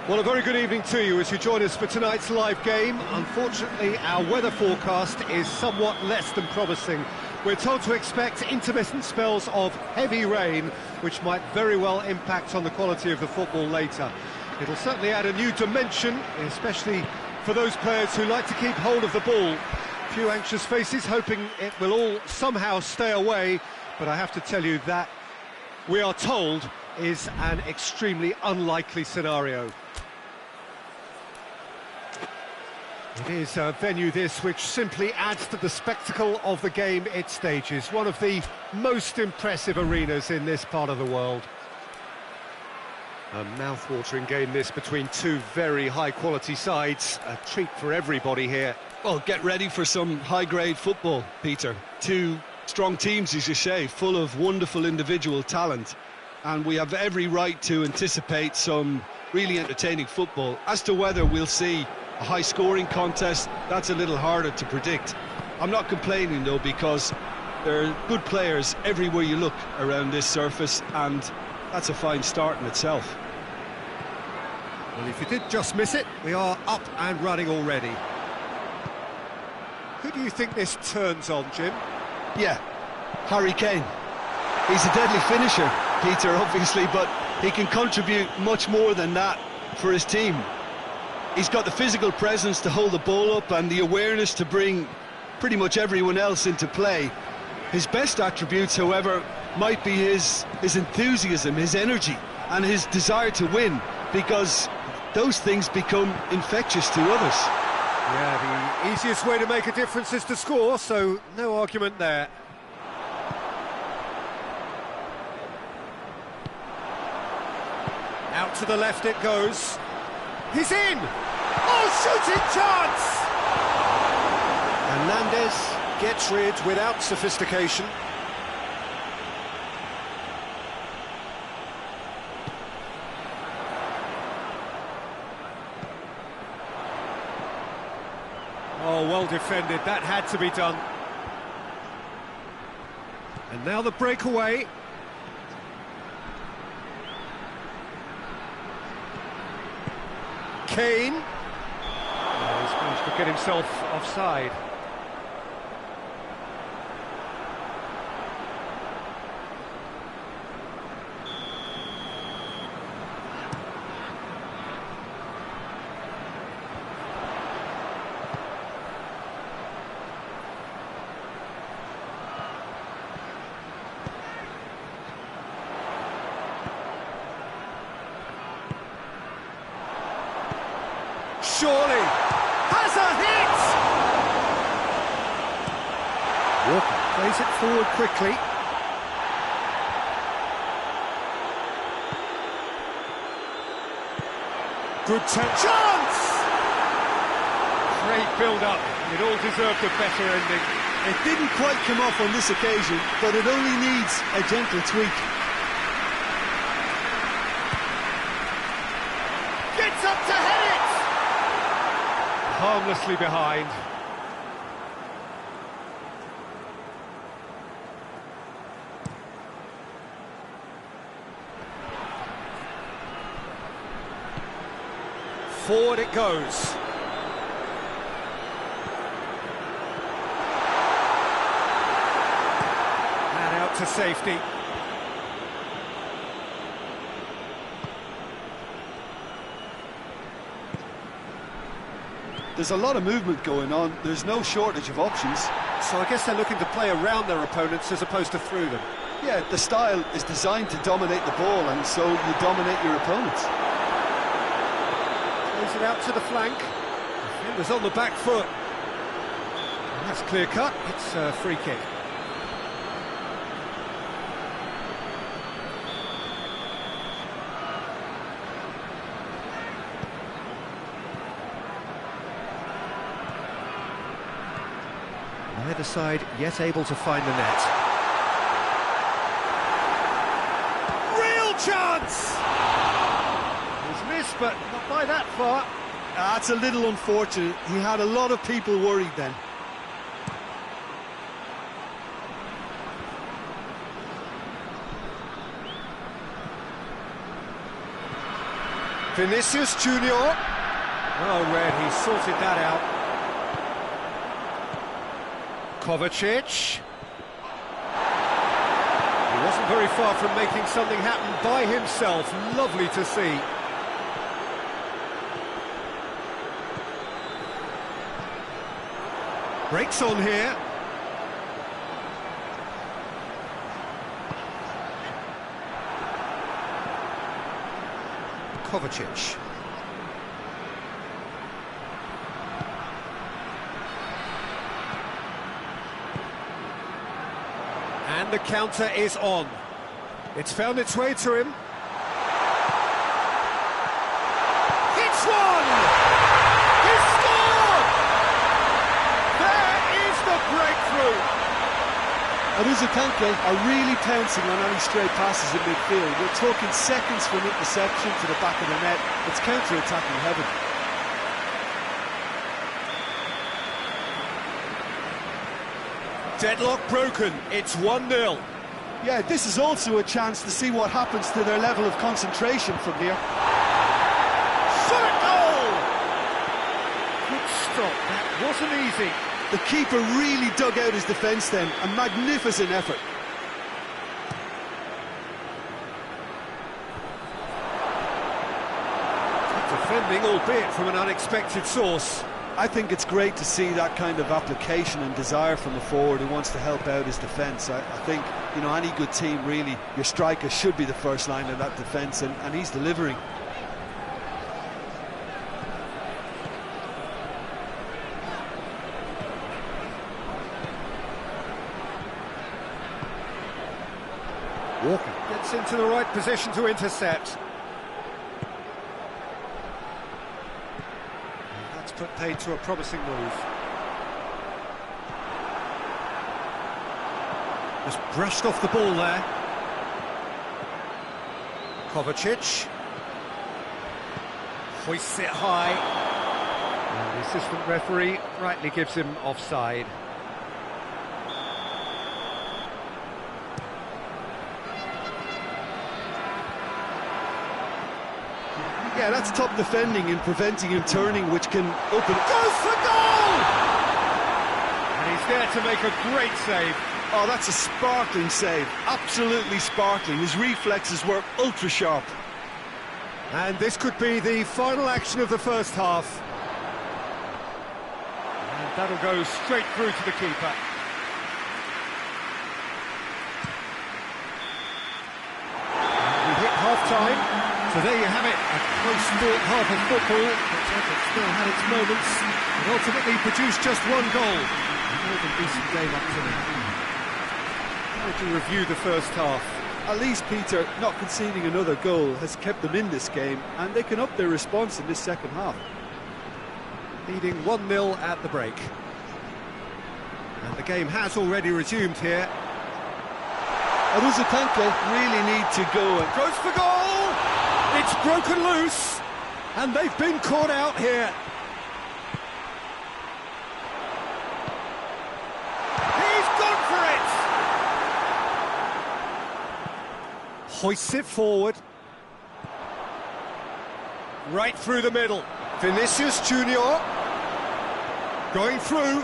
Well, a very good evening to you as you join us for tonight's live game. Unfortunately, our weather forecast is somewhat less than promising. We're told to expect intermittent spells of heavy rain, which might very well impact on the quality of the football later. It'll certainly add a new dimension, especially for those players who like to keep hold of the ball. A few anxious faces hoping it will all somehow stay away, but I have to tell you that we are told is an extremely unlikely scenario. It is a venue this which simply adds to the spectacle of the game it stages. One of the most impressive arenas in this part of the world. A mouth-watering game this between two very high-quality sides. A treat for everybody here. Well, get ready for some high-grade football, Peter. Two strong teams, as you say, full of wonderful individual talent. And we have every right to anticipate some really entertaining football. As to whether we'll see a high-scoring contest, that's a little harder to predict. I'm not complaining, though, because there are good players everywhere you look around this surface, and that's a fine start in itself. Well, if you did just miss it, we are up and running already. Who do you think this turns on, Jim? Yeah, Harry Kane. He's a deadly finisher, Peter, obviously, but he can contribute much more than that for his team. He's got the physical presence to hold the ball up and the awareness to bring pretty much everyone else into play. His best attributes, however, might be his enthusiasm, his energy, and his desire to win, because those things become infectious to others. Yeah, the easiest way to make a difference is to score, so no argument there. Out to the left it goes. He's in! Oh, shooting chance! Hernandez gets rid without sophistication. Oh, well defended, that had to be done. And now the breakaway. Kane. Oh, he's managed to get himself offside. Surely has a hit! Walker plays it forward quickly. Good chance! Great build-up. It all deserved a better ending. It didn't quite come off on this occasion, but it only needs a gentle tweak. Gets up to head it! Harmlessly behind. Forward it goes. And out to safety. There's a lot of movement going on. There's no shortage of options. So I guess they're looking to play around their opponents as opposed to through them. Yeah, the style is designed to dominate the ball, and so you dominate your opponents. Plays it out to the flank. Defender's on the back foot. And that's clear cut. It's a free kick. Neither side yet able to find the net. Real chance! He's missed, but not by that far. That's a little unfortunate. He had a lot of people worried then. Vinicius Junior. Well read, he sorted that out. Kovacic. He wasn't very far from making something happen by himself. Lovely to see. Breaks on here. Kovacic. And the counter is on. It's found its way to him. It's one! He's scored! There is the breakthrough! Aruzatanke are really pouncing on any stray passes in midfield. We're talking seconds from interception to the back of the net. It's counter-attacking heaven. Deadlock broken, it's 1-0. Yeah, this is also a chance to see what happens to their level of concentration from here. Shot at goal! Good stop, that wasn't easy. The keeper really dug out his defence then, a magnificent effort. Good defending, albeit from an unexpected source. I think it's great to see that kind of application and desire from a forward who wants to help out his defence. I think, you know, any good team really, your striker should be the first line of that defence, and he's delivering. Walker gets into the right position to intercept. That's put paid to a promising move. Just brushed off the ball there. Kovacic. Hoists it high. And the assistant referee rightly gives him offside. Yeah, that's top defending and preventing him turning, which can open... Goes for goal! And he's there to make a great save. Oh, that's a sparkling save. Absolutely sparkling. His reflexes were ultra sharp. And this could be the final action of the first half. And that'll go straight through to the keeper. And we hit half-time. So there you have it, a close-fought half of football, but it still had its moments, and ultimately produced just one goal. A more than decent game up to now. How would you review the first half? At least, Peter, not conceding another goal has kept them in this game, and they can up their response in this second half. Leading 1-0 at the break. And the game has already resumed here. Aruzatanke really need to go and... Goes for goal! It's broken loose, and they've been caught out here. He's gone for it! Hoists it forward. Right through the middle. Vinicius Junior. Going through.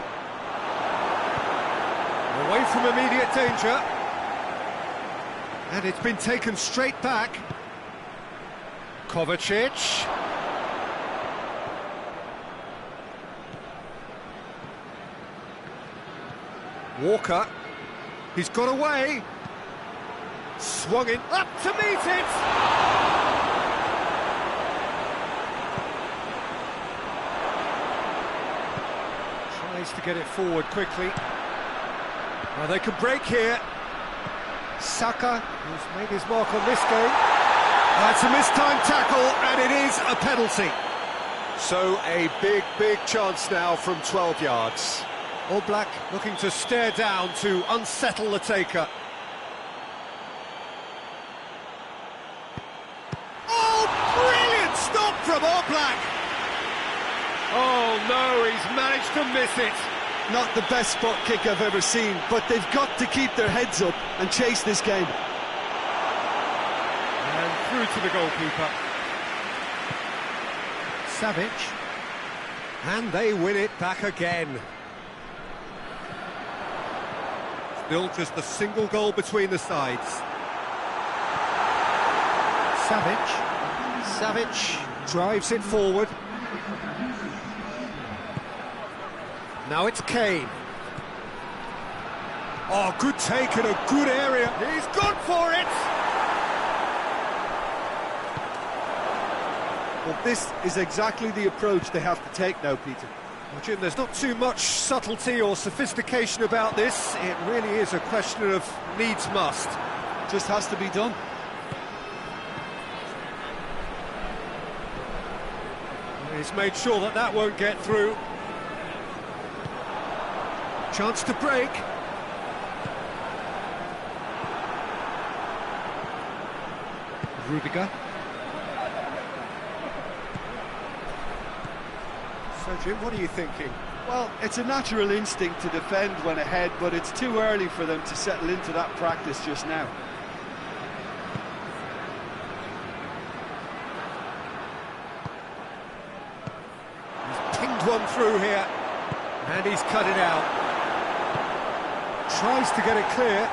Away from immediate danger. And it's been taken straight back. Kovacic. Walker. He's got away. Swung it up to meet it. Tries to get it forward quickly. Now they can break here. Saka, who's made his mark on this game. It's a mistimed tackle, and it is a penalty. So a big chance now from 12 yards. All Black looking to stare down to unsettle the taker. Oh, brilliant stop from All Black. Oh no, he's managed to miss it. Not the best spot kick I've ever seen, but they've got to keep their heads up and chase this game. And through to the goalkeeper. Savic. And they win it back again. Still just a single goal between the sides. Savic drives it forward. Now it's Kane. Oh, good take in a good area. He's gone for it! Well, this is exactly the approach they have to take now, Peter. Well, Jim, there's not too much subtlety or sophistication about this. It really is a question of needs must. Just has to be done. He's made sure that that won't get through. Chance to break. Rudiger. So, Jim, what are you thinking? Well, it's a natural instinct to defend when ahead, but it's too early for them to settle into that practice just now. He's pinged one through here, and he's cut it out. Tries to get it clear.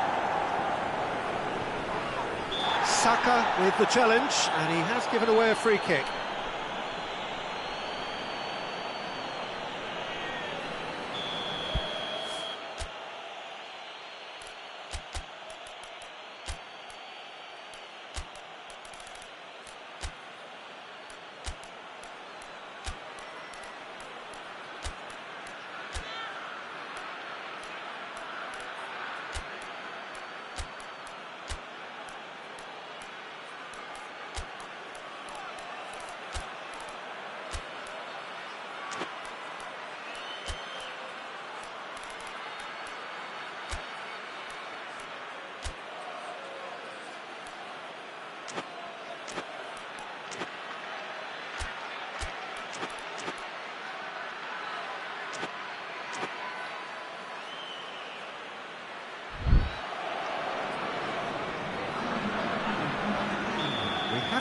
Saka with the challenge, and he has given away a free kick.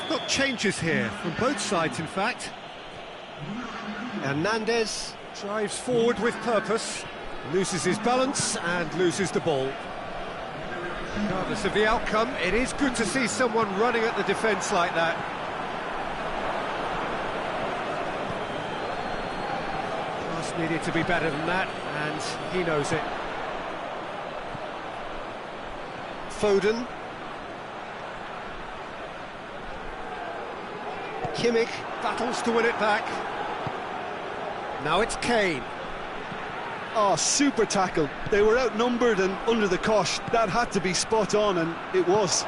Got changes here from both sides, in fact. Hernandez drives forward with purpose, loses his balance and loses the ball. Regardless of the outcome, it is good to see someone running at the defence like that. Pass needed to be better than that, and he knows it. Foden. Kimmich battles to win it back. Now it's Kane. Oh, super tackle. They were outnumbered and under the cosh. That had to be spot on, and it was.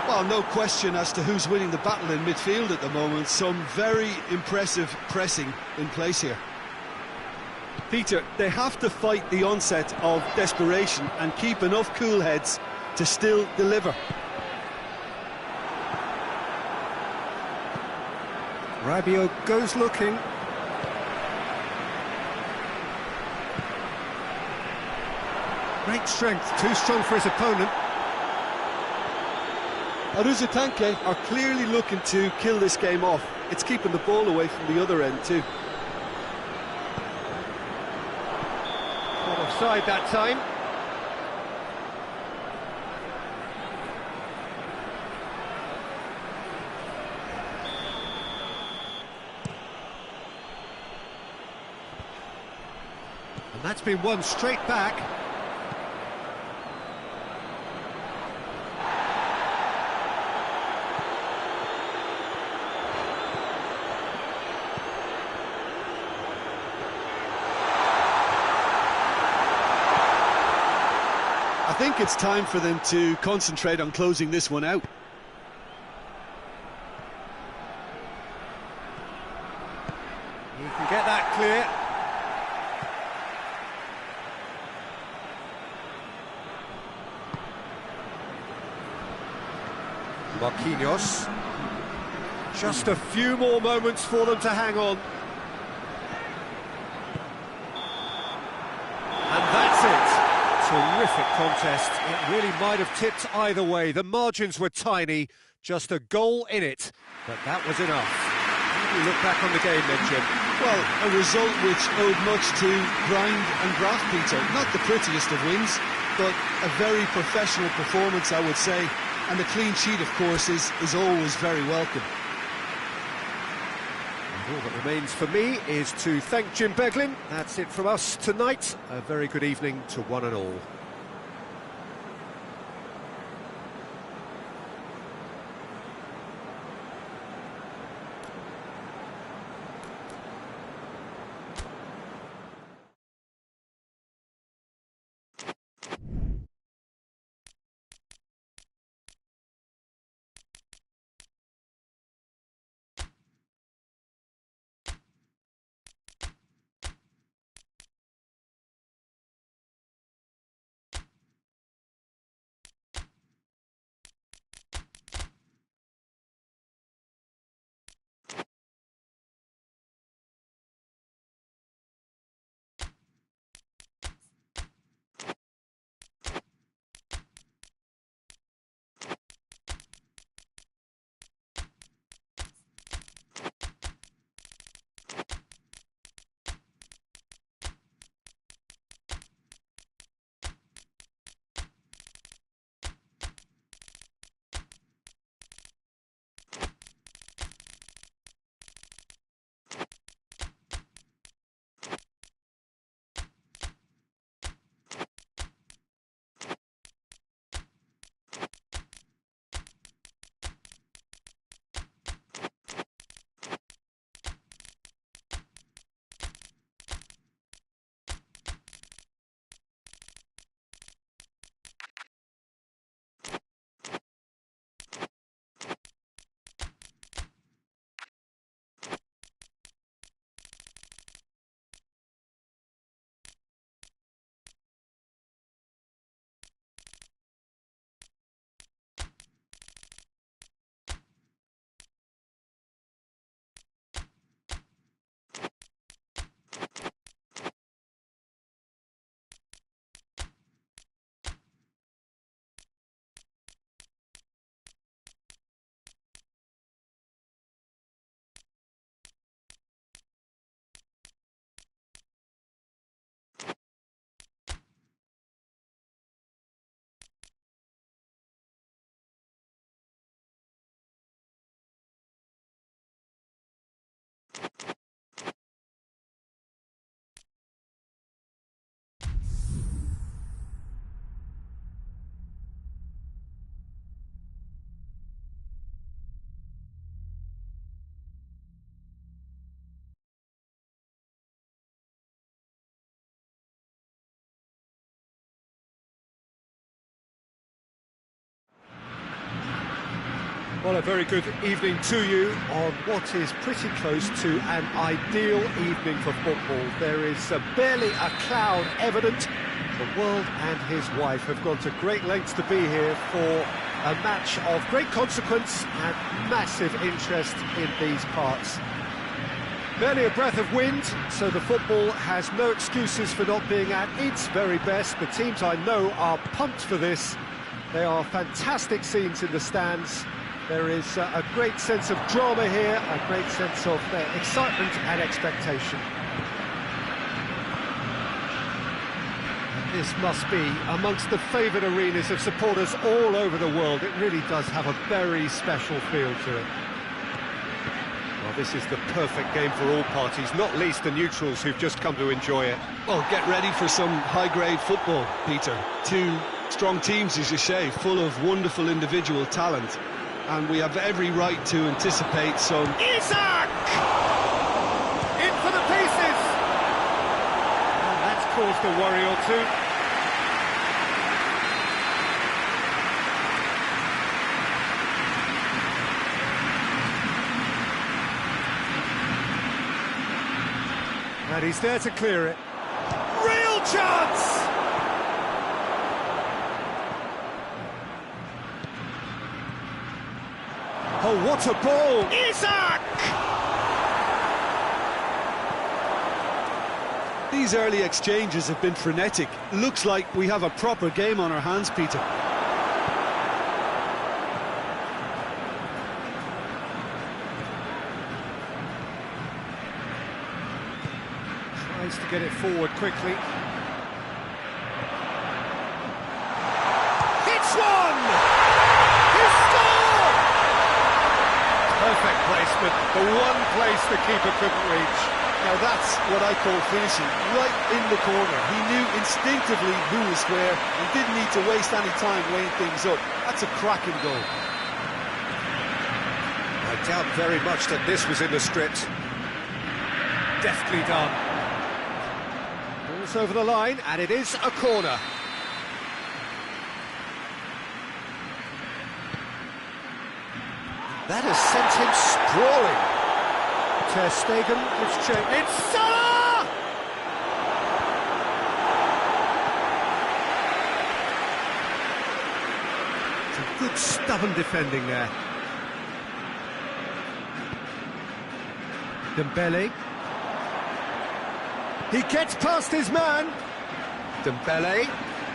Well, no question as to who's winning the battle in midfield at the moment. Some very impressive pressing in place here. Peter, they have to fight the onset of desperation and keep enough cool heads to still deliver. Rabiot goes looking. Great strength, too strong for his opponent. Aruzatanke are clearly looking to kill this game off. It's keeping the ball away from the other end too. Offside that time. And that's been won straight back. I think it's time for them to concentrate on closing this one out. You can get that clear. Marquinhos. Just a few more moments for them to hang on. And that's it. Terrific terrific contest. It really might have tipped either way. The margins were tiny, just a goal in it, but that was enough. How do you look back on the game then, Jim? Well, a result which owed much to grind and graft, Peter. Not the prettiest of wins, but a very professional performance, I would say. And the clean sheet, of course, is always very welcome. And all that remains for me is to thank Jim Beglin. That's it from us tonight. A very good evening to one and all. Well, a very good evening to you on what is pretty close to an ideal evening for football. There is barely a cloud evident. The world and his wife have gone to great lengths to be here for a match of great consequence and massive interest in these parts. Barely a breath of wind, so the football has no excuses for not being at its very best. The teams I know are pumped for this. They are fantastic scenes in the stands. There is a great sense of drama here, a great sense of excitement and expectation. And this must be amongst the favoured arenas of supporters all over the world. It really does have a very special feel to it. Well, this is the perfect game for all parties, not least the neutrals who've just come to enjoy it. Well, get ready for some high-grade football, Peter. Two strong teams, as you say, full of wonderful individual talent. And we have every right to anticipate some... Isak! In for the pieces! And that's caused a worry or two. And he's there to clear it. Real chance! Oh, what a ball! Isak! These early exchanges have been frenetic. Looks like we have a proper game on our hands, Peter. Tries to get it forward quickly. Hits one! He scored! Perfect placement, the one place the keeper couldn't reach. Now that's what I call finishing, right in the corner. He knew instinctively who was where and didn't need to waste any time weighing things up. That's a cracking goal. I doubt very much that this was in the script. Deftly done. Ball's over the line, and it is a corner. That has sent him sprawling. Ter Stegen, it's checked. It's Salah! Some good stubborn defending there. Dembele. He gets past his man. Dembele.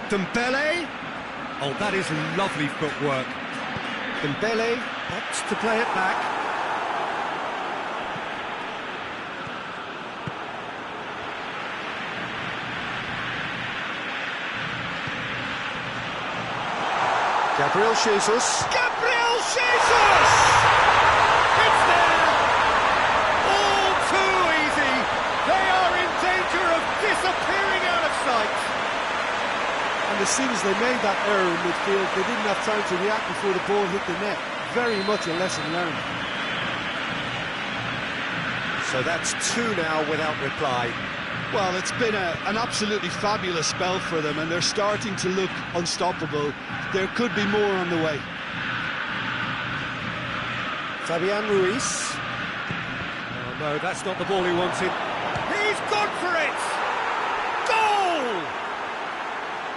Dembele. Oh, that is lovely footwork. Dembele opts to play it back. Gabriel Jesus. Gabriel Jesus! It's there! All too easy. They are in danger of disappearing out of sight. And as soon as they made that error in midfield, they didn't have time to react before the ball hit the net. Very much a lesson learned. So that's two now without reply. Well, it's been an absolutely fabulous spell for them, and they're starting to look unstoppable. There could be more on the way. Fabian Ruiz. Oh no, that's not the ball he wanted. He's gone for it! Goal!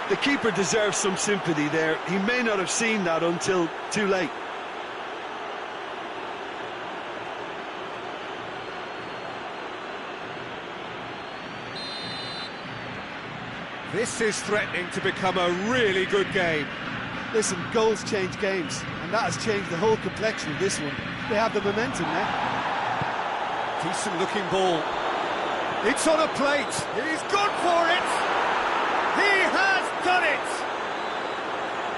The keeper deserves some sympathy there. He may not have seen that until too late. This is threatening to become a really good game. Listen, goals change games, and that has changed the whole complexion of this one. They have the momentum now. Decent looking ball. It's on a plate. He's gone for it. He has done it.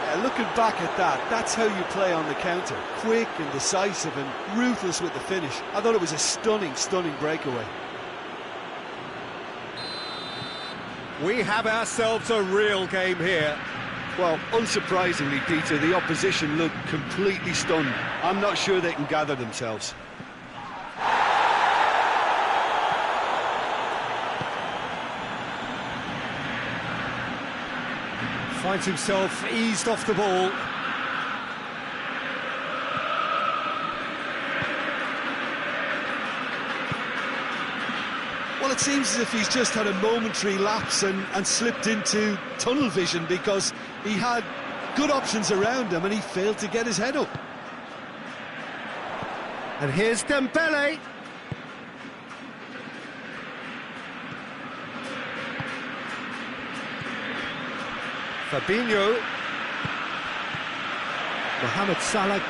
Yeah, looking back at that, that's how you play on the counter. Quick and decisive and ruthless with the finish. I thought it was a stunning, stunning breakaway. We have ourselves a real game here. Well, unsurprisingly, Peter, the opposition look completely stunned. I'm not sure they can gather themselves. Finds himself eased off the ball. Well, it seems as if he's just had a momentary lapse and slipped into tunnel vision, because he had good options around him and he failed to get his head up. And here's Dembele. Fabinho. Mohamed Salah,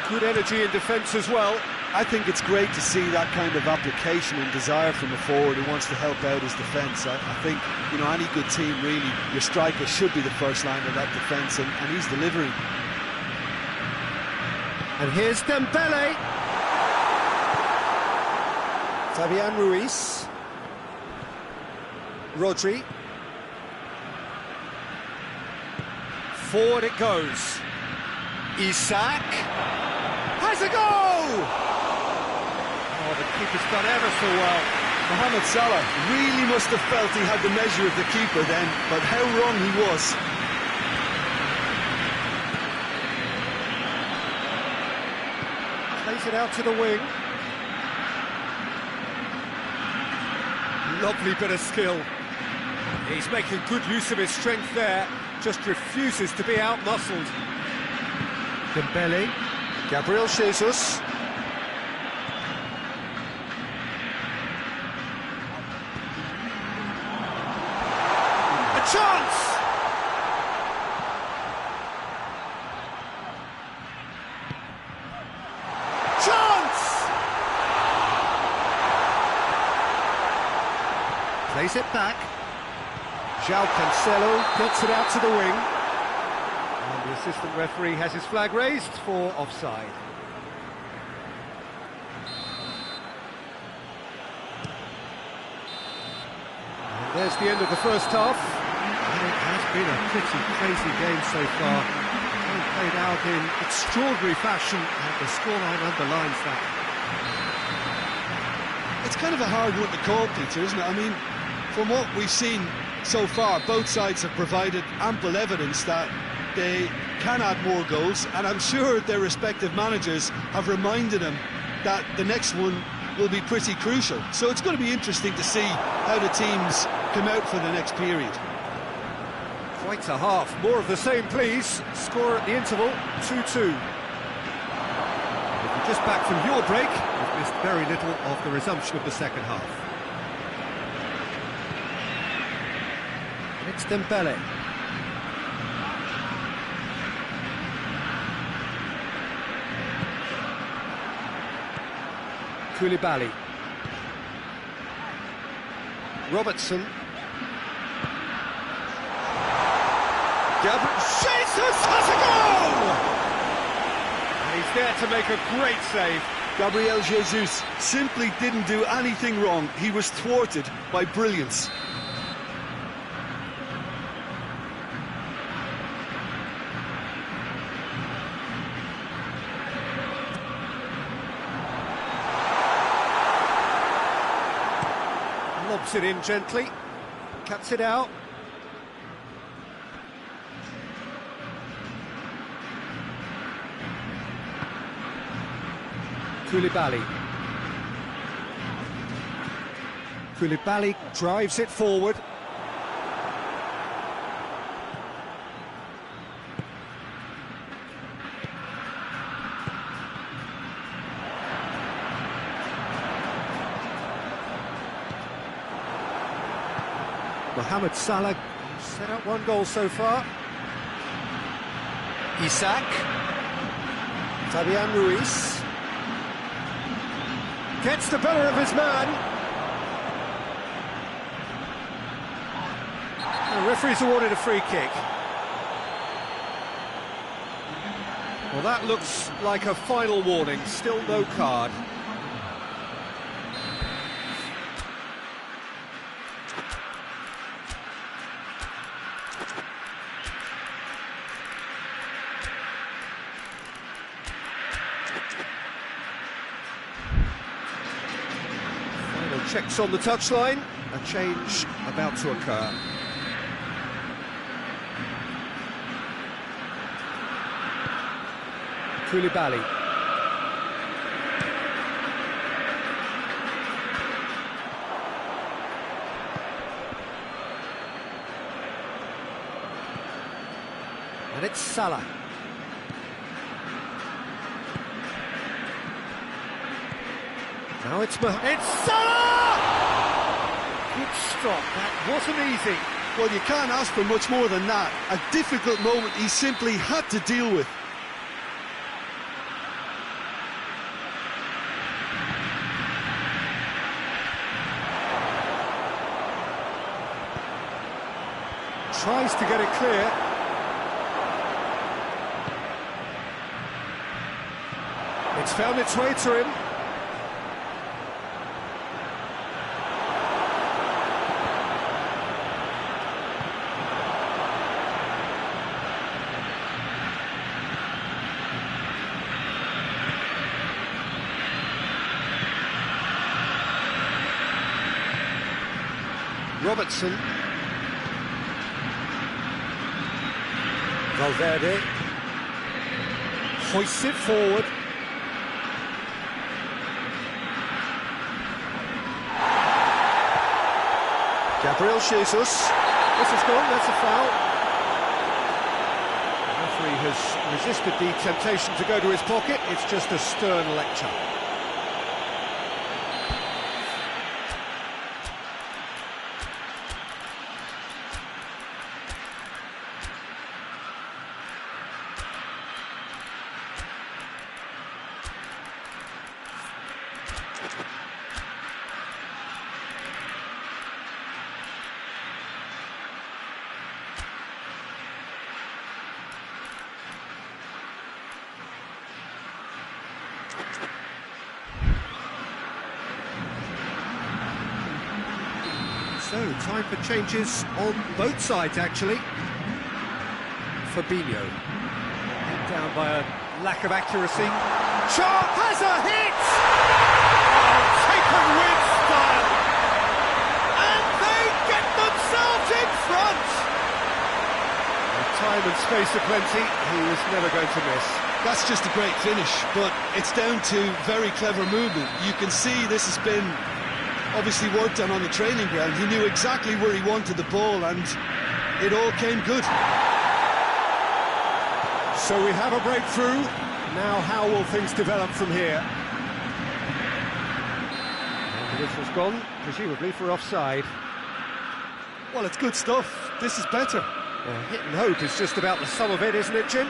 good energy in defence as well. I think it's great to see that kind of application and desire from a forward who wants to help out his defence. I think, you know, any good team, really, your striker should be the first line of that defence, and he's delivering. And here's Dembele. Fabian Ruiz. Rodri. Forward it goes. Isak. Has a go! Oh, the keeper's done ever so well. Mohamed Salah really must have felt he had the measure of the keeper then, but how wrong he was. Plays it out to the wing. Lovely bit of skill. He's making good use of his strength there, just refuses to be out-muscled. Dembele. Gabriel Jesus. chance! Chance! Plays it back. João Cancelo gets it out to the wing. And the assistant referee has his flag raised for offside. And there's the end of the first half. And it has been a pretty crazy game so far. All played out in extraordinary fashion, and the scoreline underlines that. It's kind of a hard one to call, Peter, isn't it? I mean, from what we've seen so far, both sides have provided ample evidence that they can add more goals, and I'm sure their respective managers have reminded them that the next one will be pretty crucial. So it's going to be interesting to see how the teams come out for the next period. Quite a half. More of the same, please. Score at the interval, 2-2. If you're just back from your break, you've missed very little of the resumption of the second half. It's Dembele. Koulibaly. Robertson. Jesus has a goal! And he's there to make a great save. Gabriel Jesus simply didn't do anything wrong. He was thwarted by brilliance. Lobs it in gently, cuts it out. Koulibaly. Koulibaly drives it forward. Mohamed Salah set up one goal so far. Isak. Fabian Ruiz. Gets the better of his man. The referee's awarded a free kick. Well, that looks like a final warning. Still no card. Checks on the touchline, a change about to occur. Koulibaly. And it's Salah. Now it's Salah! Good stop, that wasn't easy. Well, you can't ask for much more than that. A difficult moment he simply had to deal with. Tries to get it clear. It's found its way to him. Robertson. Valverde hoists it forward. Gabriel Jesus. This is gone, that's a foul. The referee has resisted the temptation to go to his pocket. It's just a stern lecture. So, time for changes on both sides, actually. Fabinho. Hit down by a lack of accuracy. Shot has a hit! Oh, taken with style! And they get themselves in front! With time and space aplenty, he was never going to miss. That's just a great finish, but it's down to very clever movement. You can see this has been obviously worked on the training ground. He knew exactly where he wanted the ball, and it all came good. So we have a breakthrough. Now how will things develop from here? And the whistle's gone, presumably for offside. Well, it's good stuff. This is better. Well, hit and hope is just about the sum of it, isn't it, Jim?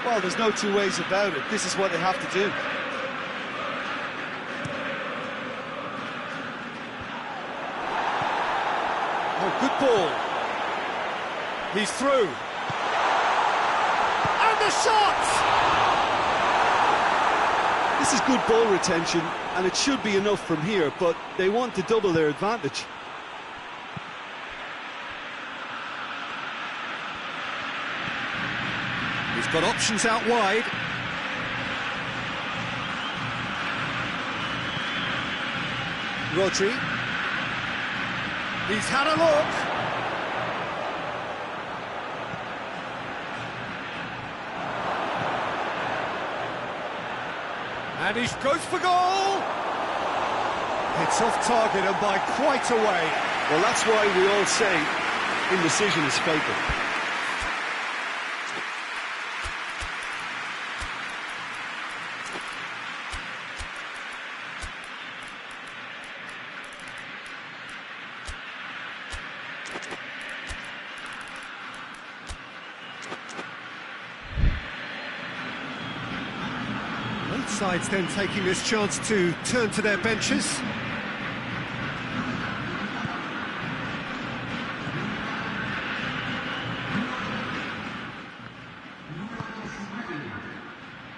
Well, there's no two ways about it. This is what they have to do. Oh, good ball. He's through. And the shot! This is good ball retention, and it should be enough from here, but they want to double their advantage. He's got options out wide. Rodri. He's had a look. And he goes for goal. It's off target and by quite a way. Well, that's why we all say indecision is fatal. Both sides then taking this chance to turn to their benches.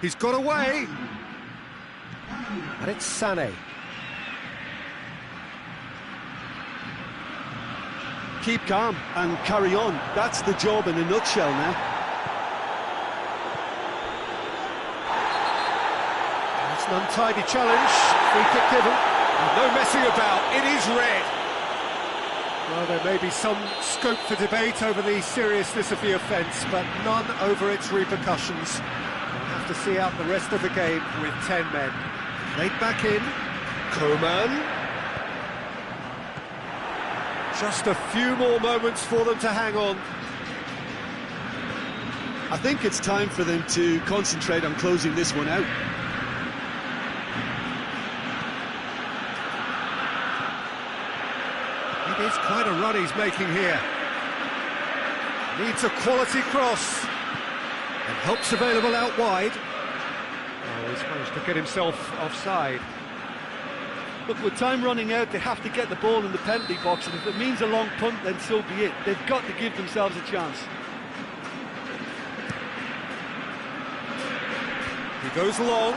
He's got away. And it's Sané. Keep calm and carry on. That's the job in a nutshell now. It's an untidy challenge. Free kick given. And no messing about. It is red. Well, there may be some scope for debate over the seriousness of the offence, but none over its repercussions. We'll have to see out the rest of the game with 10 men. Laid back in. Coman. Just a few more moments for them to hang on. I think it's time for them to concentrate on closing this one out. It is quite a run he's making here. Needs a quality cross. And help's available out wide. Oh, he's managed to get himself offside. Look, with time running out, they have to get the ball in the penalty box, and if it means a long punt, then so be it. They've got to give themselves a chance. He goes long.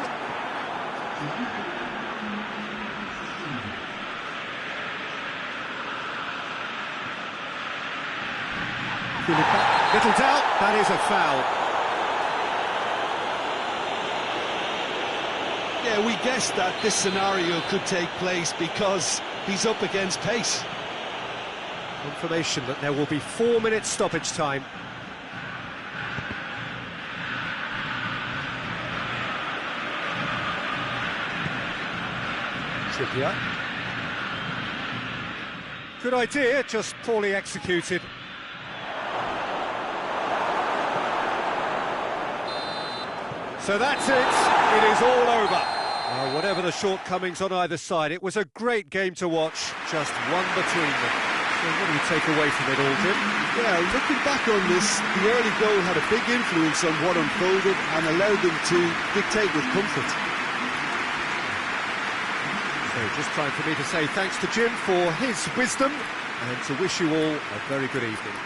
Little doubt, that is a foul. Yeah, we guessed that this scenario could take place because he's up against pace. Confirmation that there will be 4 minutes stoppage time. Trippier. Good idea, just poorly executed. So that's it. It is all over. Whatever the shortcomings on either side, it was a great game to watch, just one between them. So what do you take away from it all, Jim? Yeah, looking back on this, the early goal had a big influence on what unfolded and allowed them to dictate with comfort. So just time for me to say thanks to Jim for his wisdom and to wish you all a very good evening.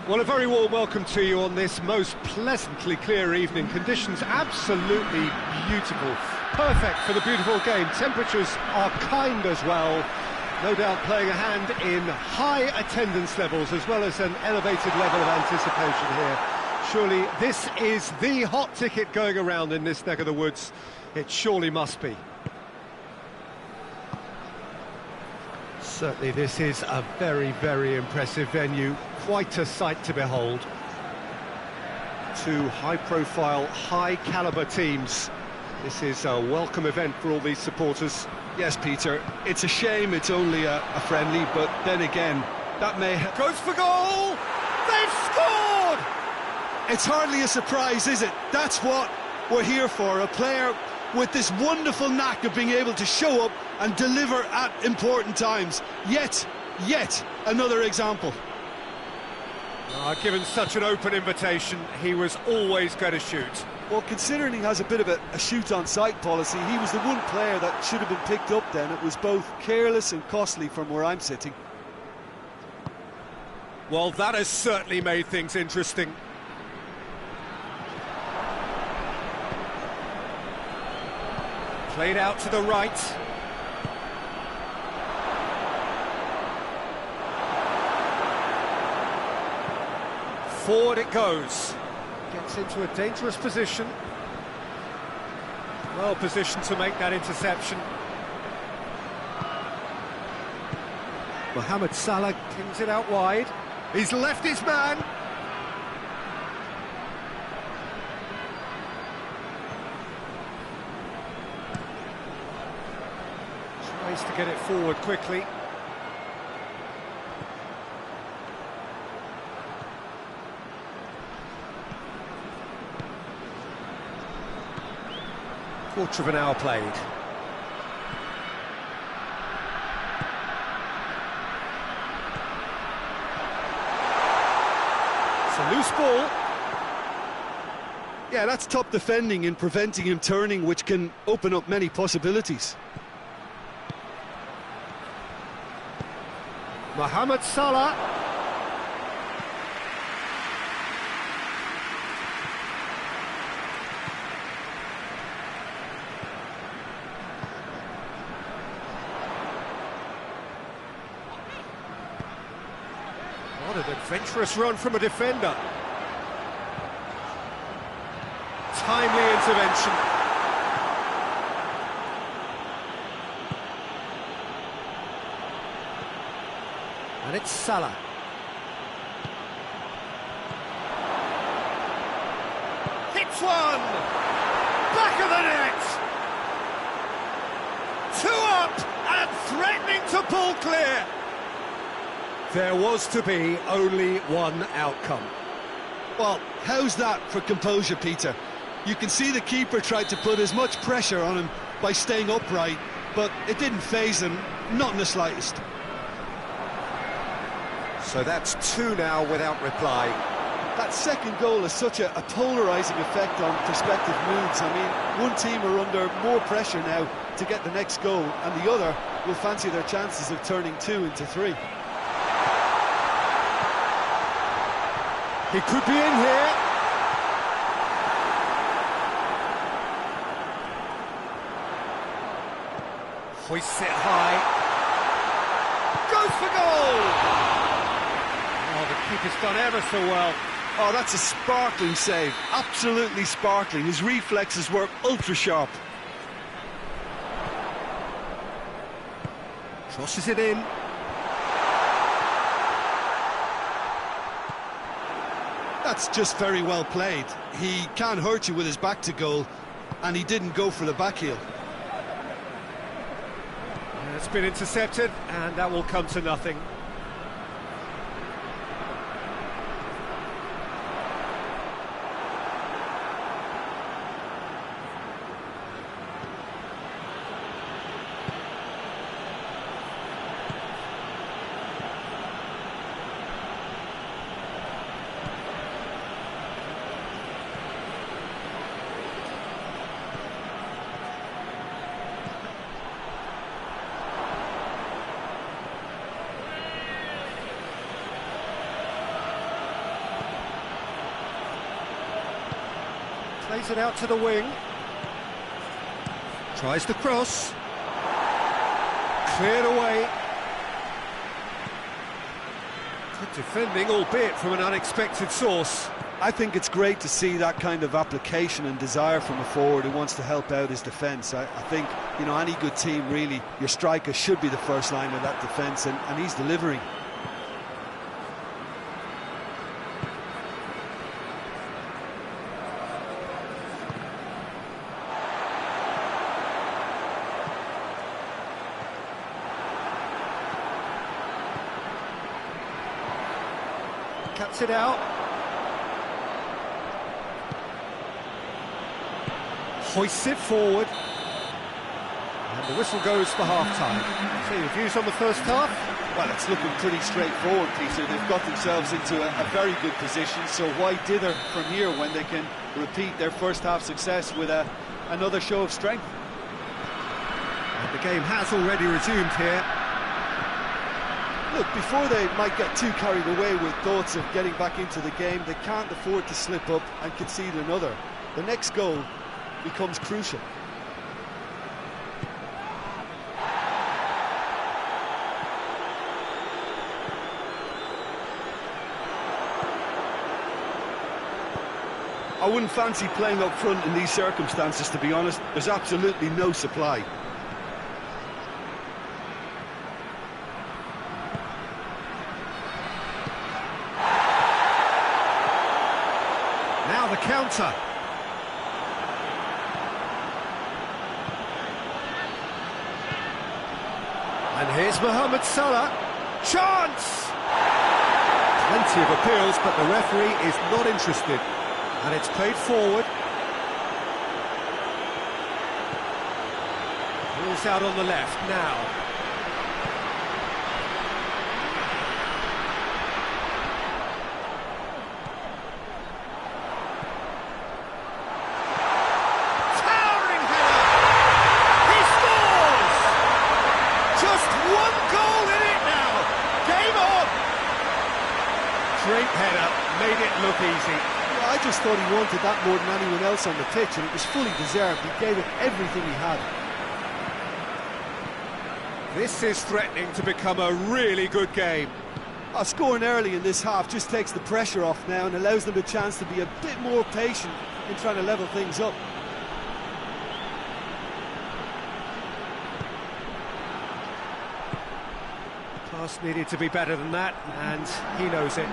Well, a very warm welcome to you on this most pleasantly clear evening. Conditions absolutely beautiful. Perfect for the beautiful game. Temperatures are kind as well. No doubt playing a hand in high attendance levels as well as an elevated level of anticipation here. Surely this is the hot ticket going around in this neck of the woods. It surely must be. Certainly this is a very, very impressive venue. Quite a sight to behold. Two high-profile, high-caliber teams. This is a welcome event for all these supporters. Yes, Peter, it's a shame it's only a friendly, but then again, that may... Goes for goal! They've scored! It's hardly a surprise, is it? That's what we're here for, a player with this wonderful knack of being able to show up and deliver at important times. Yet another example. Given such an open invitation, he was always going to shoot. Well, considering he has a bit of a shoot-on-sight policy, he was the one player that should have been picked up then. It was both careless and costly from where I'm sitting. Well, that has certainly made things interesting. Played out to the right. Forward it goes. Gets into a dangerous position. Well positioned to make that interception. Mohamed Salah kings it out wide. He's left his man. Tries to get it forward quickly. Quarter of an hour played. It's a loose ball. Yeah, that's top defending and preventing him turning, which can open up many possibilities. Mohamed Salah. What an adventurous run from a defender. Timely intervention. And it's Salah. Hits one! Back of the net! Two up and threatening to pull clear. There was to be only one outcome. Well, how's that for composure, Peter? You can see the keeper tried to put as much pressure on him by staying upright, but it didn't faze him, not in the slightest. So that's two now without reply. That second goal has such a polarising effect on prospective moods. I mean, one team are under more pressure now to get the next goal, and the other will fancy their chances of turning 2 into 3. He could be in here. Hoists it high. Goes for goal! Oh, the keeper's done ever so well. Oh, that's a sparkling save. Absolutely sparkling. His reflexes were ultra-sharp. Crosses it in. That's just very well played. He can't hurt you with his back to goal, and he didn't go for the back heel. It's been intercepted, and that will come to nothing. Plays it out to the wing. Tries the cross. Cleared away. Good defending, albeit from an unexpected source. I think it's great to see that kind of application and desire from a forward who wants to help out his defence. I think, you know, any good team, really, your striker should be the first line of that defence, and he's delivering. Cuts it out. Hoists it forward. And the whistle goes for half-time. So your views on the first half? Well, it's looking pretty straightforward, Peter. They've got themselves into a very good position, so why dither from here when they can repeat their first half success with another show of strength? And the game has already resumed here. Look, before they might get too carried away with thoughts of getting back into the game, they can't afford to slip up and concede another. The next goal becomes crucial. I wouldn't fancy playing up front in these circumstances, to be honest. There's absolutely no supply. Now the counter. And here's Mohamed Salah. Chance! Plenty of appeals, but the referee is not interested. And it's played forward. Ball's out on the left now. Great header, made it look easy. Yeah, I just thought he wanted that more than anyone else on the pitch, and it was fully deserved. He gave it everything he had. This is threatening to become a really good game. Scoring early in this half just takes the pressure off now and allows them a chance to be a bit more patient in trying to level things up. Pass needed to be better than that, and he knows it.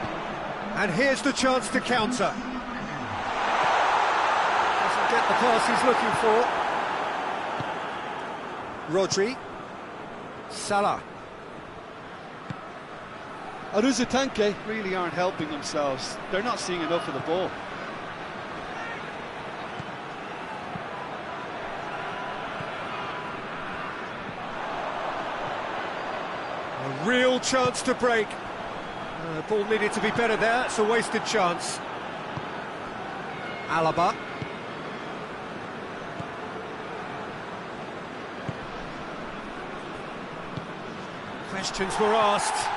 And here's the chance to counter. Doesn't get the pass he's looking for. Rodri. Salah. Aruzatanke really aren't helping themselves. They're not seeing enough of the ball. A real chance to break. Ball needed to be better there. It's a wasted chance. Alaba. Questions were asked,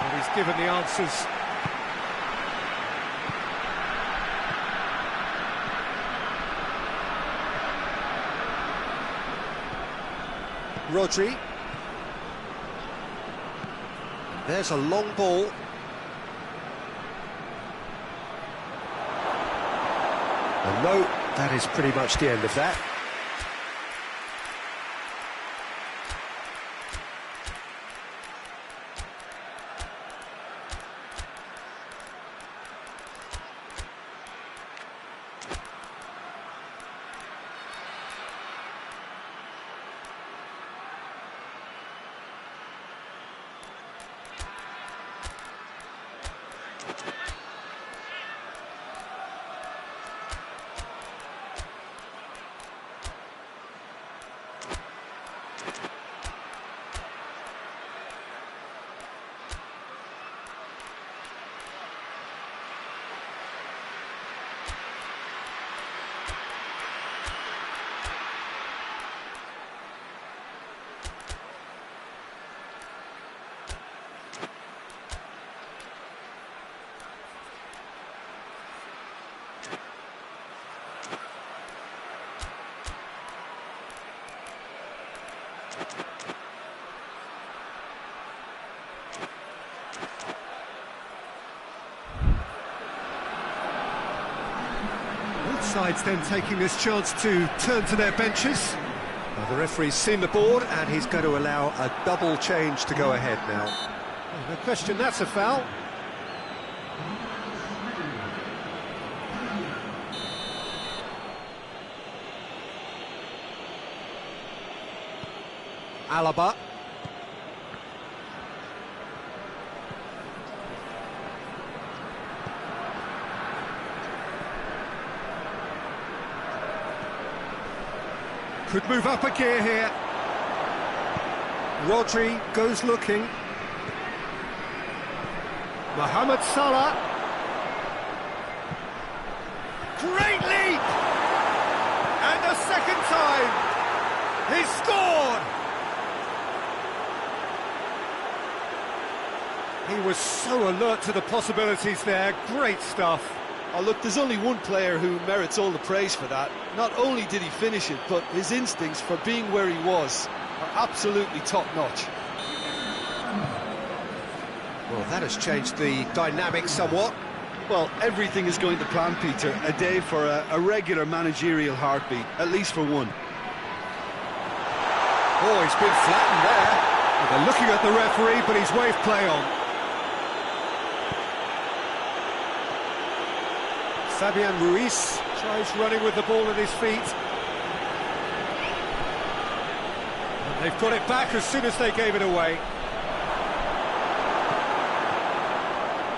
but he's given the answers. Rodri. There's a long ball. And no, that is pretty much the end of that. sides then taking this chance to turn to their benches. The referee's seen the board and he's going to allow a double change to go ahead now. No question, that's a foul. Alaba. Could move up a gear here. Rodri goes looking. Mohamed Salah. Great leap! And a second time. He's scored! He was so alert to the possibilities there. Great stuff. Oh, look, there's only one player who merits all the praise for that. Not only did he finish it, but his instincts for being where he was are absolutely top-notch. Well, that has changed the dynamic somewhat. Well, everything is going to plan, Peter. A day for a regular managerial heartbeat, at least for one. Oh, he's been flattened there. Well, they're looking at the referee, but he's waved play on. Fabian Ruiz tries running with the ball at his feet. And they've got it back as soon as they gave it away.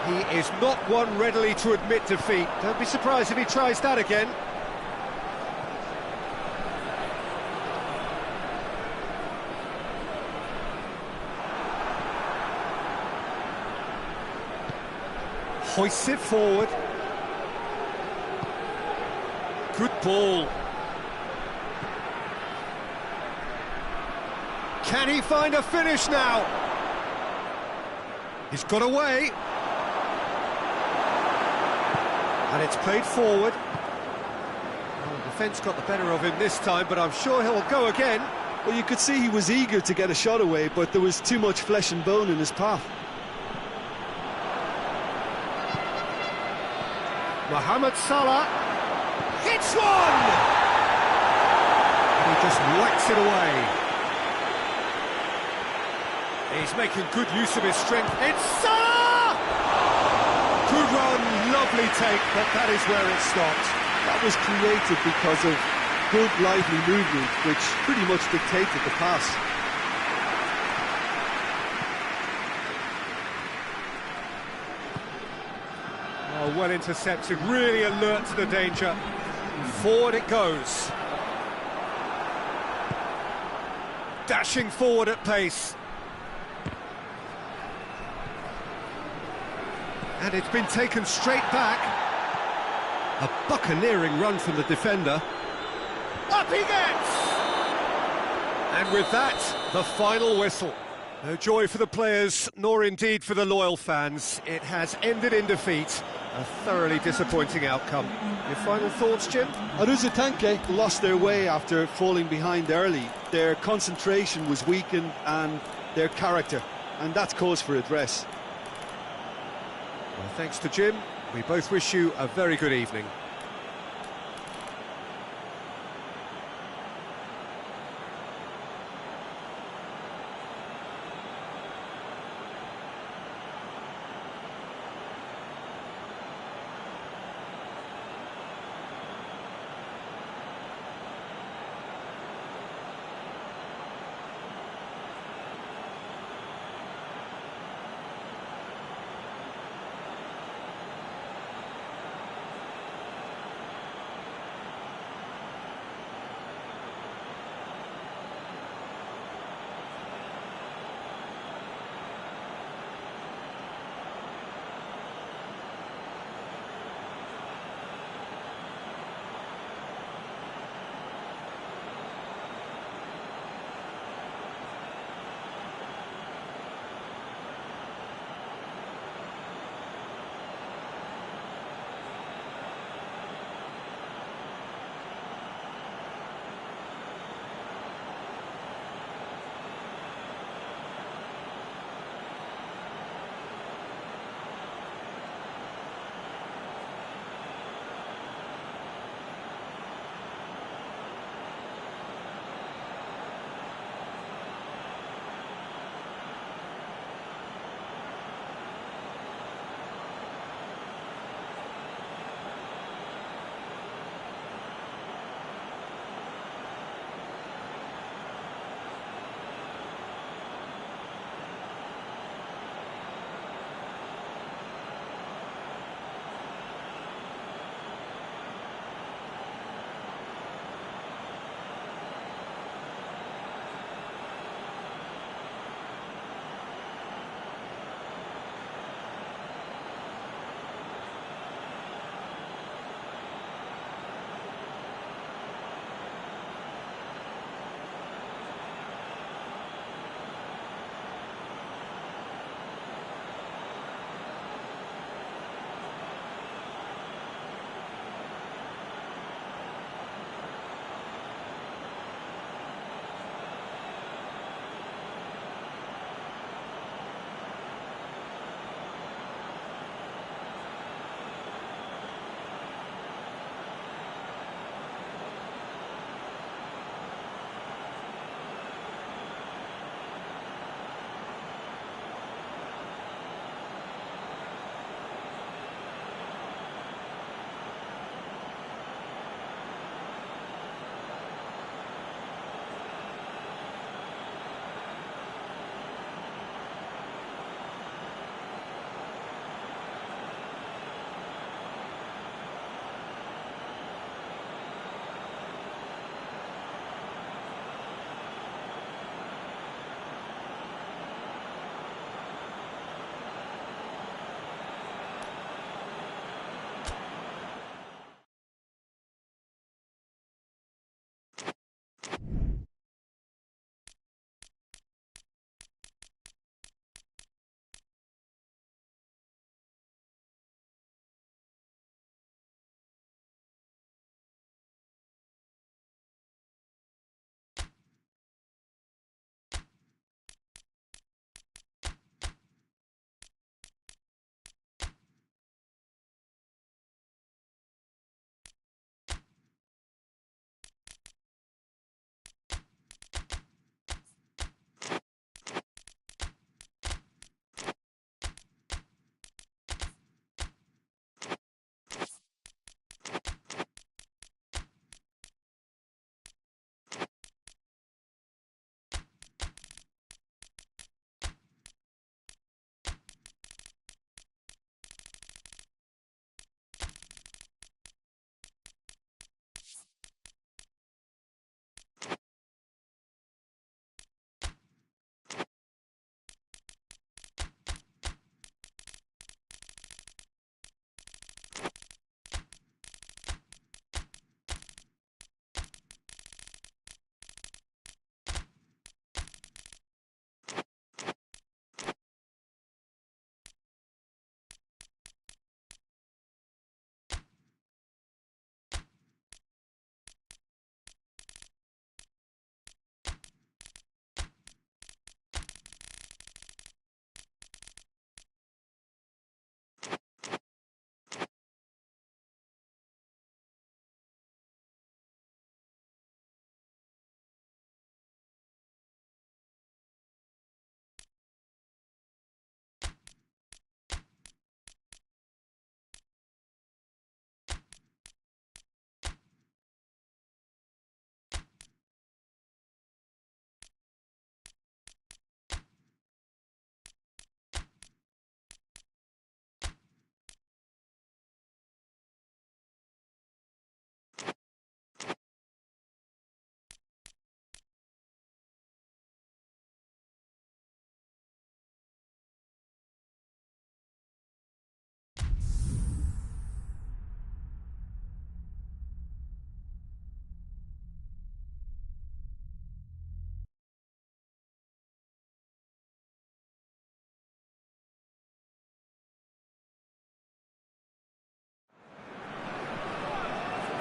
He is not one readily to admit defeat. Don't be surprised if he tries that again. Hoists it forward. Good ball. Can he find a finish now? He's got away. And it's played forward. Well, the defence got the better of him this time, but I'm sure he'll go again. Well, you could see he was eager to get a shot away, but there was too much flesh and bone in his path. Mohamed Salah hits one! And he just whacks it away. He's making good use of his strength. It's Salah! Good run, lovely take, but that is where it stopped. That was created because of good, lively movement, which pretty much dictated the pass. Oh, well intercepted, really alert to the danger. Forward it goes. Dashing forward at pace. And it's been taken straight back. A buccaneering run from the defender. Up he gets! And with that, the final whistle. No joy for the players, nor indeed for the loyal fans. It has ended in defeat. A thoroughly disappointing outcome. Your final thoughts, Jim? Aruzatanke lost their way after falling behind early. Their concentration was weakened and their character, and that's cause for address. Well, thanks to Jim. We both wish you a very good evening.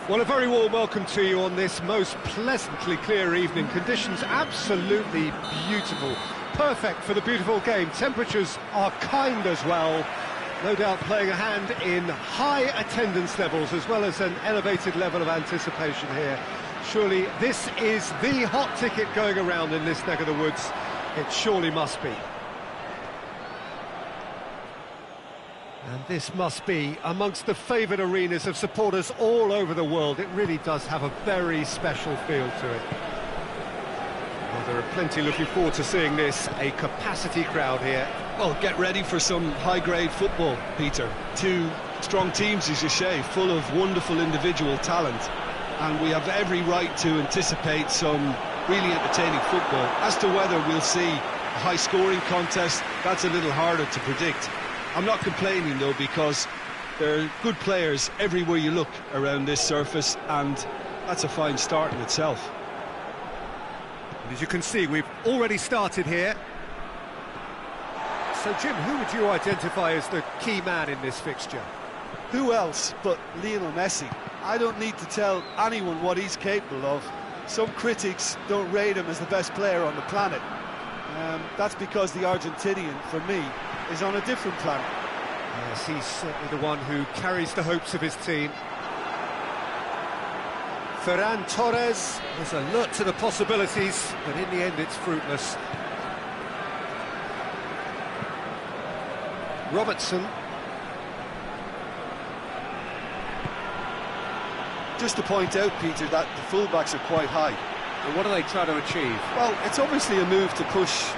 Well, a very warm welcome to you on this most pleasantly clear evening. Conditions absolutely beautiful. Perfect for the beautiful game. Temperatures are kind as well. No doubt playing a hand in high attendance levels as well as an elevated level of anticipation here. Surely this is the hot ticket going around in this neck of the woods. It surely must be. And this must be amongst the favoured arenas of supporters all over the world. It really does have a very special feel to it. Well, there are plenty looking forward to seeing this. A capacity crowd here. Well, get ready for some high-grade football, Peter. Two strong teams, as you say, full of wonderful individual talent. And we have every right to anticipate some really entertaining football. As to whether we'll see a high-scoring contest, that's a little harder to predict. I'm not complaining, though, because there are good players everywhere you look around this surface, and that's a fine start in itself. And as you can see, we've already started here. So, Jim, who would you identify as the key man in this fixture? Who else but Lionel Messi? I don't need to tell anyone what he's capable of. Some critics don't rate him as the best player on the planet. That's because the Argentinian, for me, is on a different planet. Yes, he's certainly the one who carries the hopes of his team. Ferran Torres is alert to the possibilities, but in the end it's fruitless. Robertson. Just to point out, Peter, that the fullbacks are quite high. And what do they try to achieve? Well, it's obviously a move to push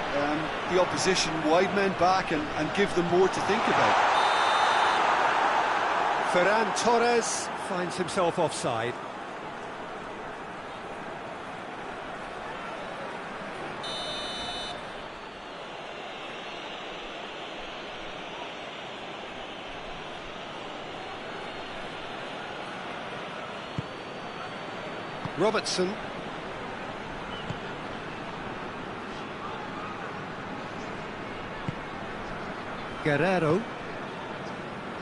the opposition wide men back and give them more to think about. Ferran Torres finds himself offside. Robertson. Guerrero.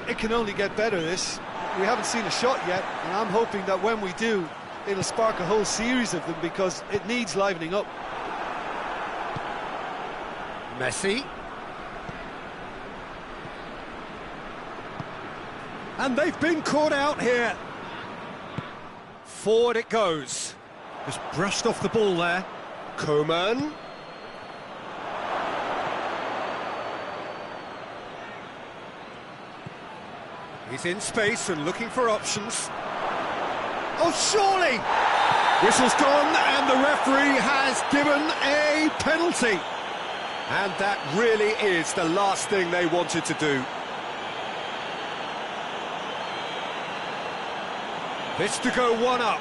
It can only get better, this. We haven't seen a shot yet, and I'm hoping that when we do, it'll spark a whole series of them, because it needs livening up. Messi. And they've been caught out here. Forward it goes. Just brushed off the ball there. Koeman. He's in space and looking for options. Oh, surely! Whistle's gone and the referee has given a penalty. And that really is the last thing they wanted to do. This to go one up.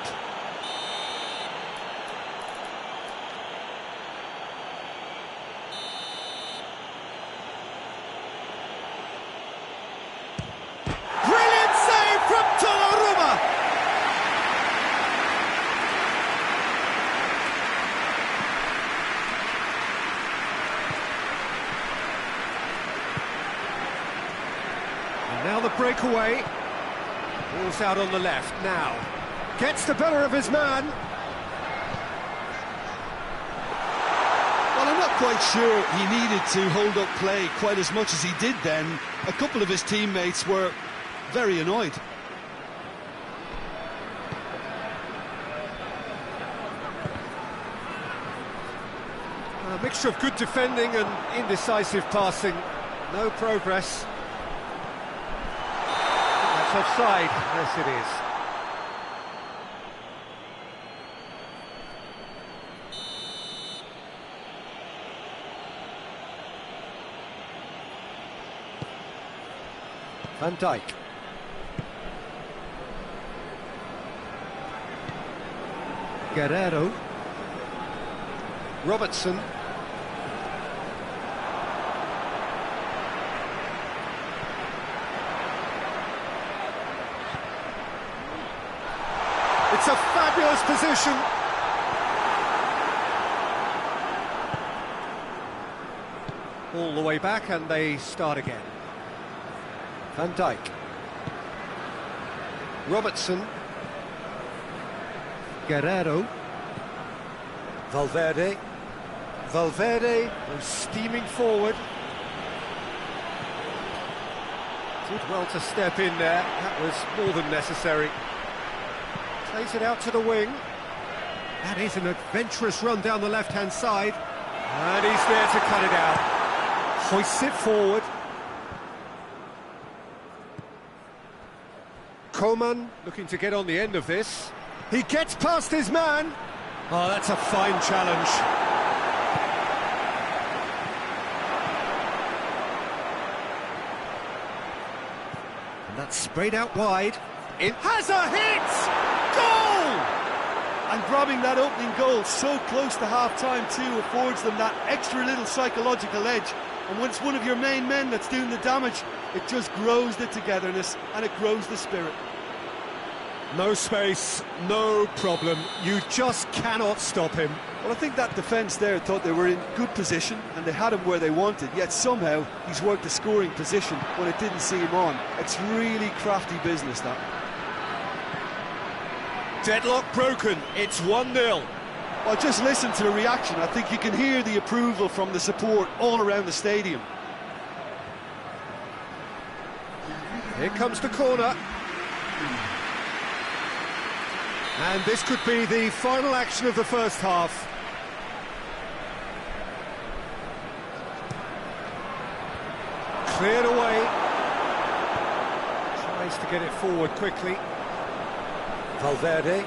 Brilliant save from Donnarumma. And now the breakaway. Ball's out on the left now. Gets the better of his man. Well, I'm not quite sure he needed to hold up play quite as much as he did then. A couple of his teammates were very annoyed. A mixture of good defending and indecisive passing. No progress. That's offside. Yes, it is. Van Dijk. Guerrero. Robertson. It's a fabulous position. All the way back and they start again. Van Dijk. Robertson. Guerrero. Valverde. Valverde goes steaming forward. Did well to step in there. That was more than necessary. Plays it out to the wing. That is an adventurous run down the left-hand side. And he's there to cut it out. Hoists it forward. Coman looking to get on the end of this. He gets past his man. Oh, that's a fine challenge. And that's sprayed out wide. It has a hit! Goal! And grabbing that opening goal so close to half-time too affords them that extra little psychological edge. And when it's one of your main men that's doing the damage, it just grows the togetherness and it grows the spirit. No space, no problem. You just cannot stop him. Well, I think that defence there thought they were in good position and they had him where they wanted, yet somehow he's worked a scoring position when it didn't see him on. It's really crafty business, that. Deadlock broken, it's 1-0. Well, just listen to the reaction. I think you can hear the approval from the support all around the stadium. Here comes the corner. And this could be the final action of the first half. Cleared away. Tries to get it forward quickly. Valverde.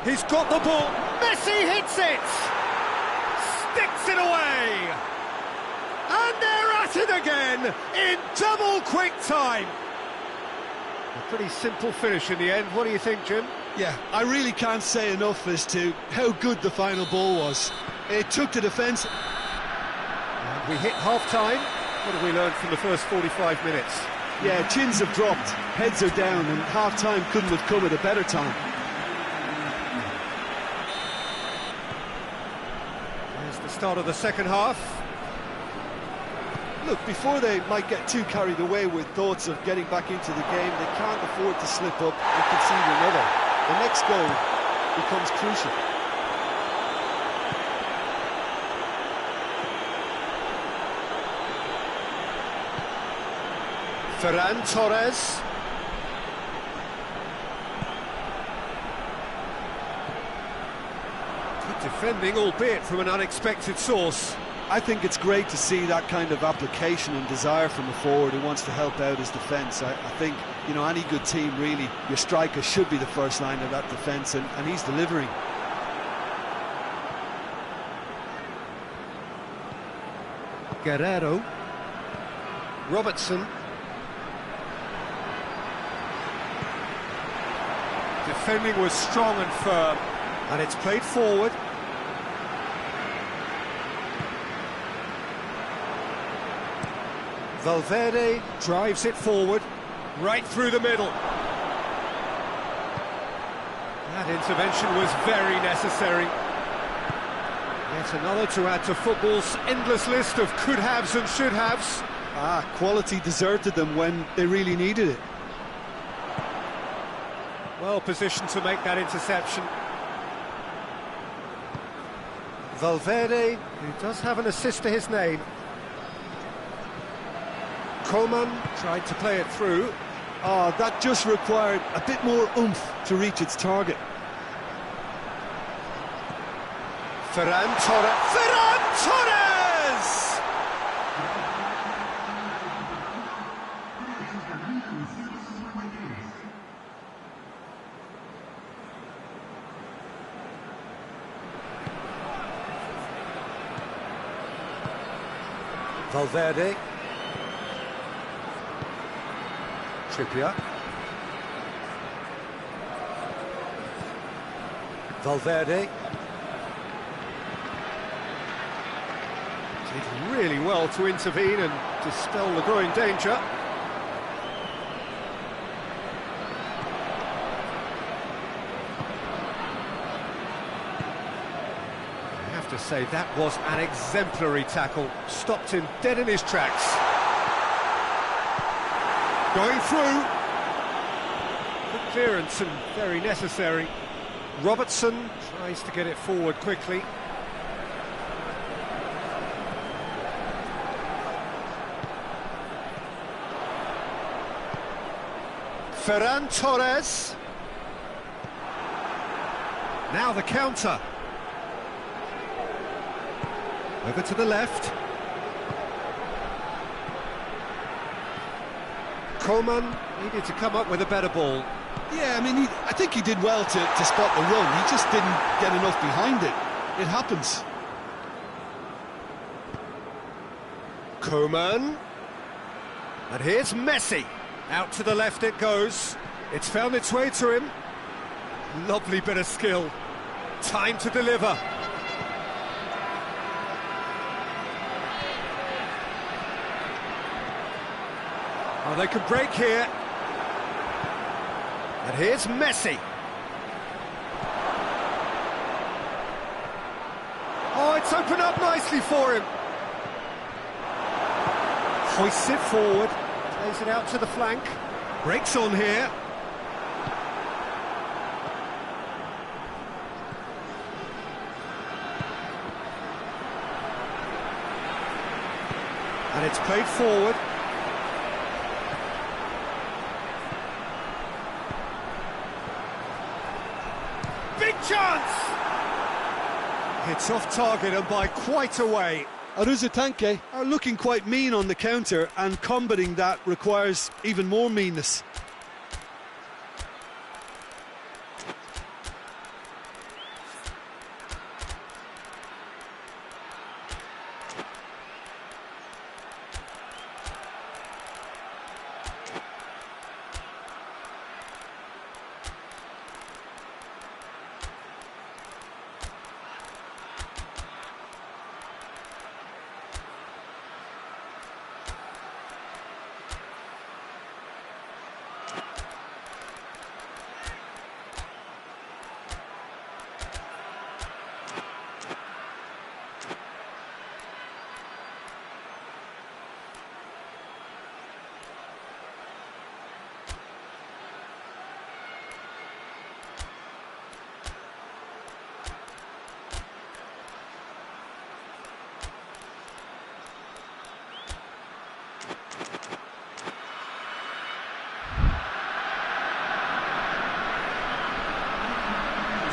He's got the ball. Messi hits it! Sticks it away! And they're at it again in double quick time. A pretty simple finish in the end. What do you think, Jim? Yeah, I really can't say enough as to how good the final ball was. It took the defence. And we hit half-time. What have we learned from the first 45 minutes? Yeah, chins have dropped, heads are down, and half-time couldn't have come at a better time. There's the start of the second half. Look, before they might get too carried away with thoughts of getting back into the game, they can't afford to slip up and concede another. The next goal becomes crucial. Ferran Torres. Good defending, albeit from an unexpected source. I think it's great to see that kind of application and desire from a forward who wants to help out his defence. I think, you know, any good team, really, your striker should be the first line of that defence, and he's delivering. Guerrero. Robertson. Defending was strong and firm, and it's played forward. Valverde drives it forward, right through the middle. That intervention was very necessary. Yet another to add to football's endless list of could-haves and should-haves. Quality deserted them when they really needed it. Well positioned to make that interception. Valverde, who does have an assist to his name. Coman tried to play it through. That just required a bit more oomph to reach its target. Ferran Torres. Ferran Torres! Valverde. Trippier. Valverde. Did really well to intervene and dispel the growing danger. I have to say, that was an exemplary tackle. Stopped him dead in his tracks. Going through. Good clearance and very necessary. Robertson tries to get it forward quickly. Ferran Torres. Now the counter. Over to the left. Coman needed to come up with a better ball. Yeah, I mean, I think he did well to spot the run. He just didn't get enough behind it. It happens. Coman. And here's Messi. Out to the left it goes. It's found its way to him. Lovely bit of skill. Time to deliver. Oh, they could break here. And here's Messi. Oh, it's opened up nicely for him. Hoists it forward. Plays it out to the flank. Breaks on here. And it's played forward. Big chance! It's off target and by quite a way. Aruzatanke are looking quite mean on the counter, and combating that requires even more meanness.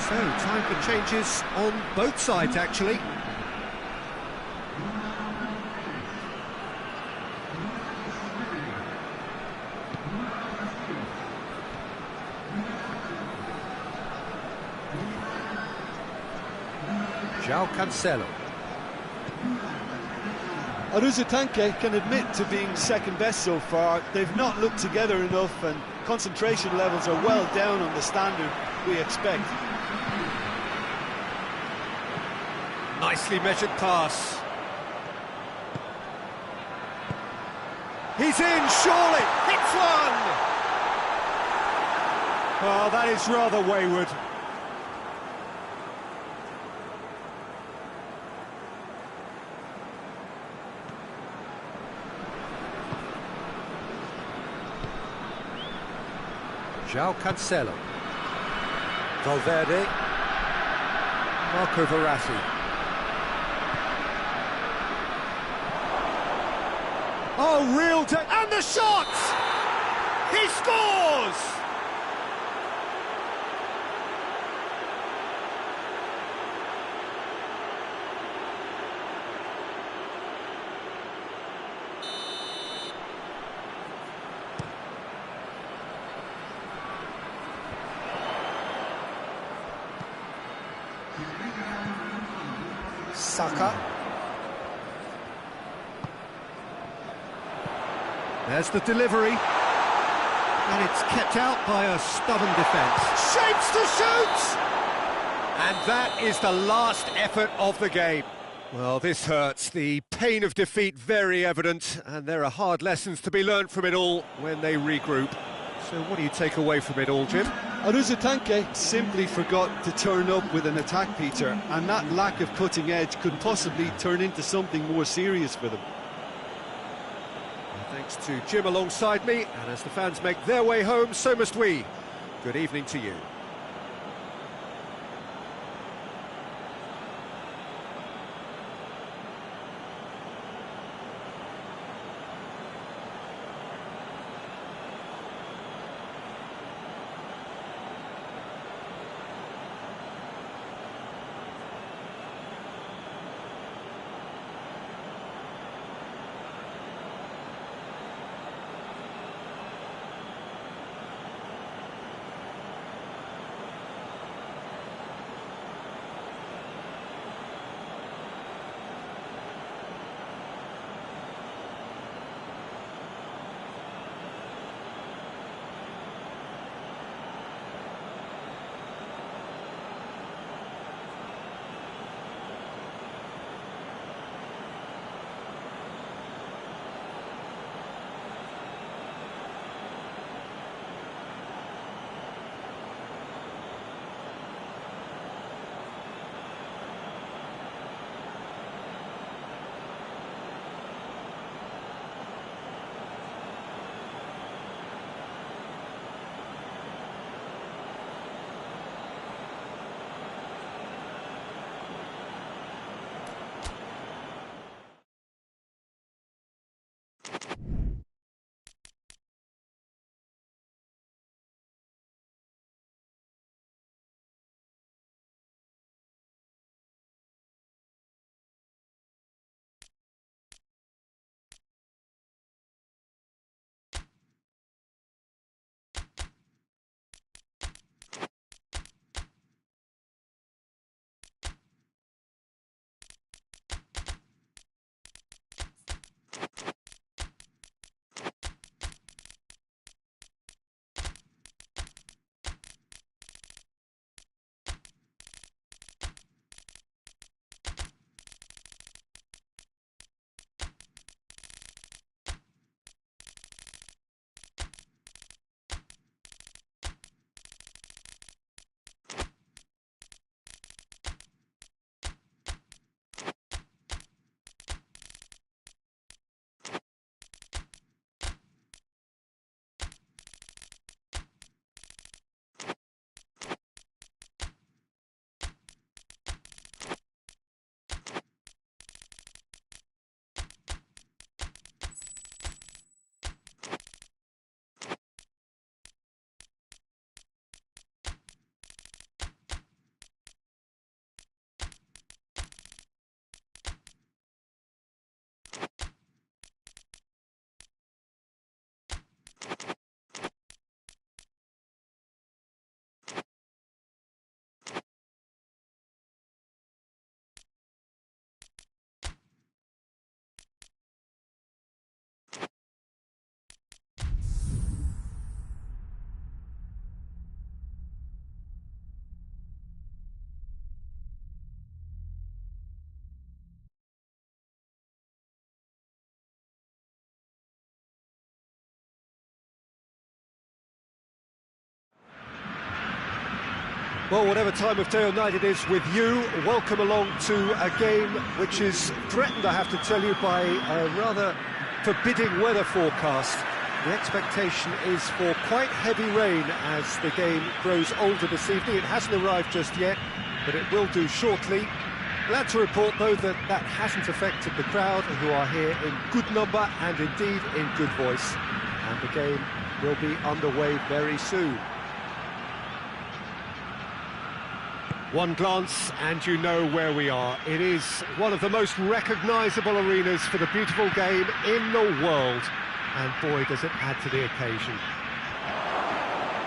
So, time for changes on both sides, actually. João Cancelo. Aruzatanke can admit to being second best so far. They've not looked together enough, and concentration levels are well down on the standard we expect. Nicely measured pass. He's in, surely! Hits one! Well, that is rather wayward. João Cancelo. Valverde. Marco Verratti. Oh, and the shot! He scores! Saka. There's the delivery, and it's kept out by a stubborn defence. Shapes to shoot! And that is the last effort of the game. Well, this hurts. The pain of defeat very evident, and there are hard lessons to be learned from it all when they regroup. So what do you take away from it all, Jim? Aruzatanke simply forgot to turn up with an attack, Peter, and that lack of cutting edge could possibly turn into something more serious for them. Thanks to Jim alongside me, and as the fans make their way home, so must we. Good evening to you. Well, whatever time of day or night it is with you, welcome along to a game which is threatened, I have to tell you, by a rather forbidding weather forecast. The expectation is for quite heavy rain as the game grows older this evening. It hasn't arrived just yet, but it will do shortly. Glad to report, though, that that hasn't affected the crowd, who are here in good number and indeed in good voice. And the game will be underway very soon. One glance and you know where we are. It is one of the most recognisable arenas for the beautiful game in the world. And boy, does it add to the occasion.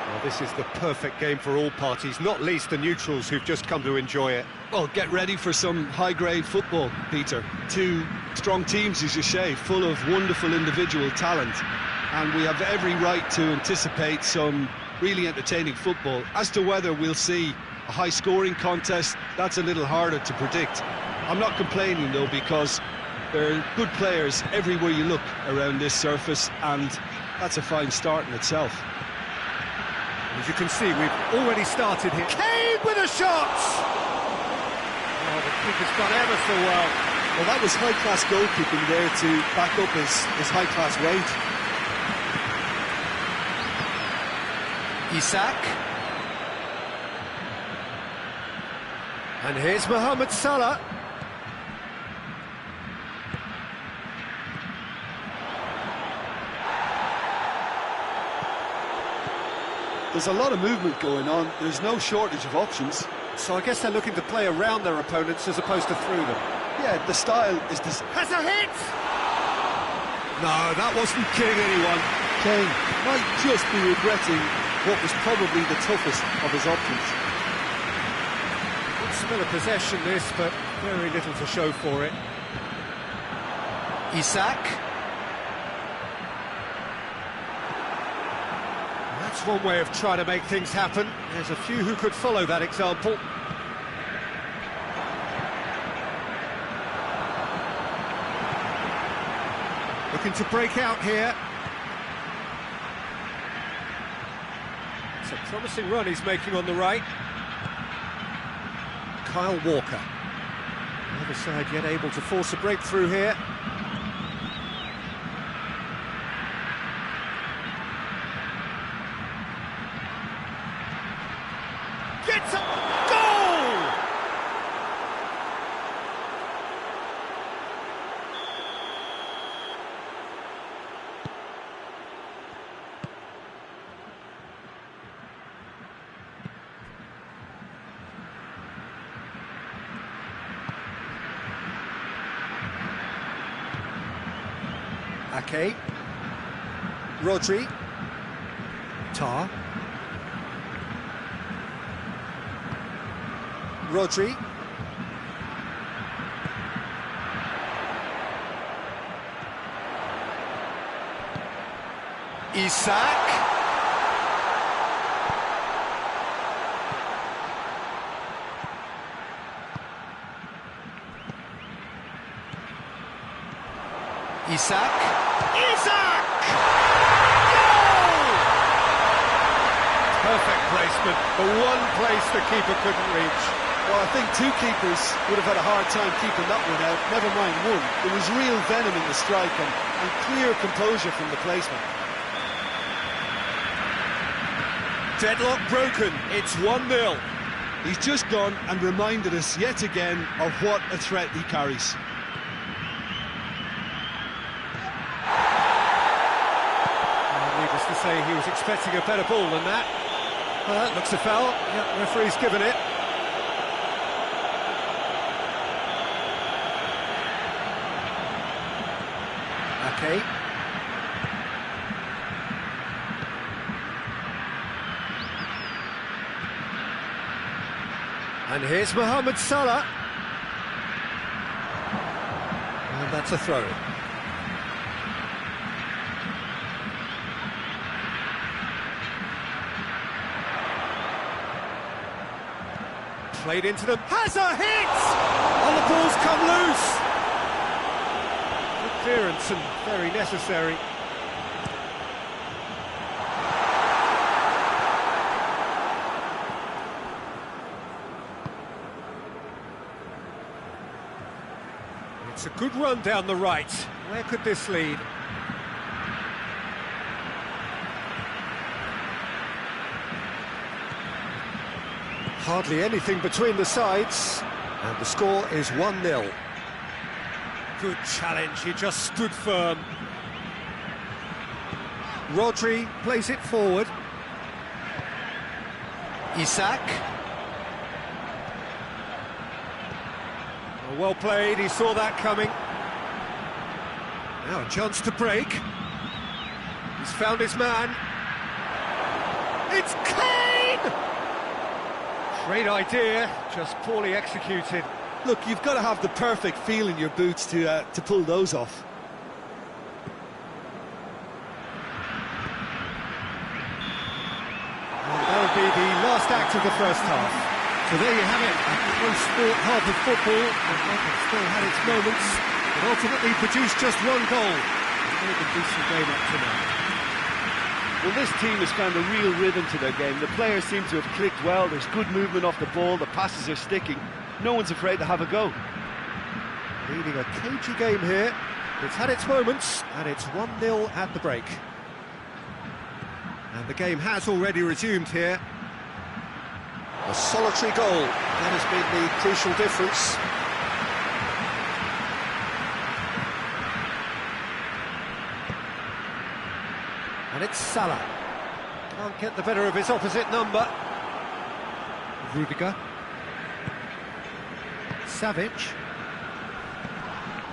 Well, this is the perfect game for all parties, not least the neutrals who've just come to enjoy it. Well, get ready for some high-grade football, Peter. Two strong teams, as you say, full of wonderful individual talent. And we have every right to anticipate some really entertaining football. As to whether we'll see a high-scoring contest, that's a little harder to predict. I'm not complaining, though, because there are good players everywhere you look around this surface, and that's a fine start in itself. As you can see, we've already started here. Kane with a shot! Oh, the keeper's done ever so well. Well, that was high-class goalkeeping there to back up his high-class weight. Isak. And here's Mohamed Salah. There's a lot of movement going on. There's no shortage of options. So I guess they're looking to play around their opponents as opposed to through them. Yeah, the style is this. Has a hit! No, that wasn't killing anyone. Kane might just be regretting what was probably the toughest of his options. Good spell of possession this, but very little to show for it. Isak. That's one way of trying to make things happen. There's a few who could follow that example. Looking to break out here. It's a promising run he's making on the right. Kyle Walker. The other side yet able to force a breakthrough here. Gets a goal! Ake. Rodri. Tar. Rodri. Isak. Isak. Isak! Goal! Perfect placement, the one place the keeper couldn't reach. Well, I think two keepers would have had a hard time keeping that one out, never mind one. There was real venom in the strike and clear composure from the placement. Deadlock broken, it's 1-0. He's just gone and reminded us yet again of what a threat he carries. Needless to say, he was expecting a better ball than that. Looks a foul. Yeah, referee's given it. Okay. And here's Mohamed Salah. And that's a throw-in. Played into them, has a hit! And the ball's come loose! Good clearance and very necessary. It's a good run down the right. Where could this lead? Hardly anything between the sides, and the score is 1-0. Good challenge, he just stood firm. Rodri plays it forward. Isak. Oh, well played, he saw that coming. Now a chance to break. He's found his man. It's Kane! Great idea, just poorly executed. Look, you've got to have the perfect feel in your boots to pull those off. That would be the last act of the first half. So there you have it, a close sport half of football, and one that still had its moments, but ultimately produced just one goal. A very decent game up to now. Well, this team has found a real rhythm to their game. The players seem to have clicked well, there's good movement off the ball, the passes are sticking. No one's afraid to have a go. Leading a cagey game here. It's had its moments, and it's 1-0 at the break. And the game has already resumed here. A solitary goal, that has been the crucial difference. And it's Salah. Can't get the better of his opposite number. Rudiger. Savic.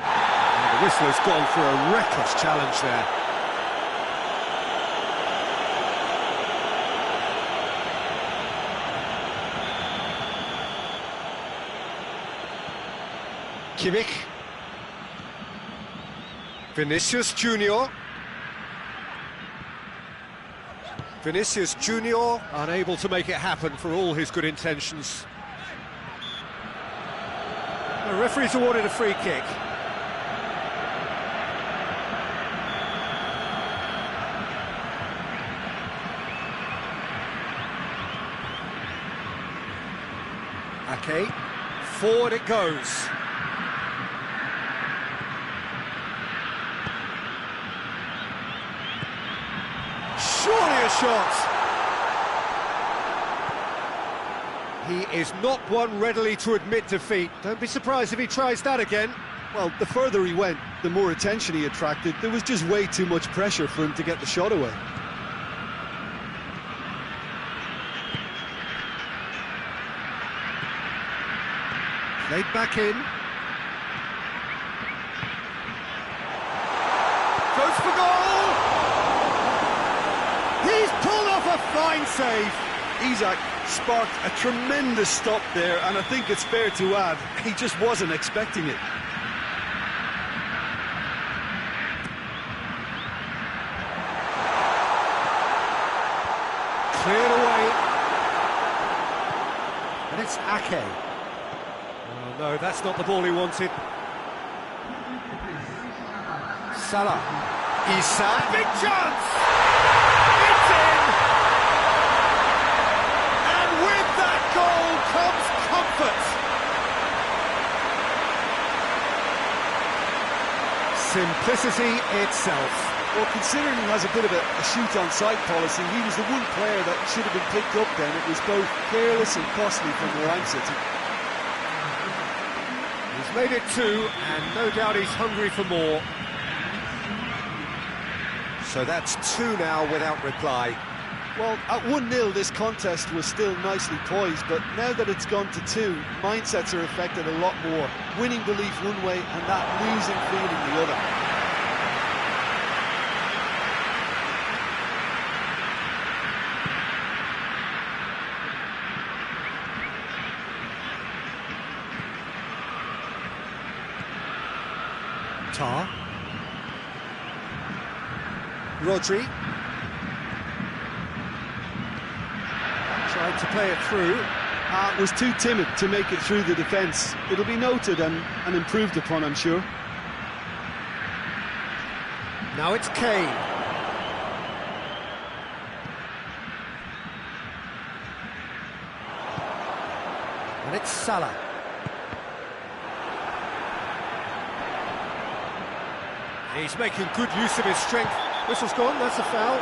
And the whistle has gone for a reckless challenge there. Kimmich. Vinicius Junior. Vinicius Junior unable to make it happen for all his good intentions. The referee's awarded a free kick. Ake, forward it goes. Surely a shot! He is not one readily to admit defeat. Don't be surprised if he tries that again. Well, the further he went, the more attention he attracted. There was just way too much pressure for him to get the shot away. Played back in. Goes for goal! He's pulled off a fine save. Isak sparked a tremendous stop there, and I think it's fair to add, he just wasn't expecting it. Cleared away. And it's Ake. Oh no, that's not the ball he wanted. Salah. Isak. Big chance! It's in! And with that goal comes comfort. Simplicity itself. Well, considering he has a bit of a shoot-on-sight policy, he was the one player that should have been picked up then. It was both careless and costly from where I'm sitting. He's made it two, and no doubt he's hungry for more. So that's two now without reply. Well, at 1-0 this contest was still nicely poised, but now that it's gone to two, mindsets are affected a lot more. Winning belief one way and that losing feeling the other. Tar. Rodri. Tried to play it through. Was too timid to make it through the defence. It'll be noted and improved upon, I'm sure. Now it's Kane. And it's Salah. He's making good use of his strength. Whistle's gone, that's a foul.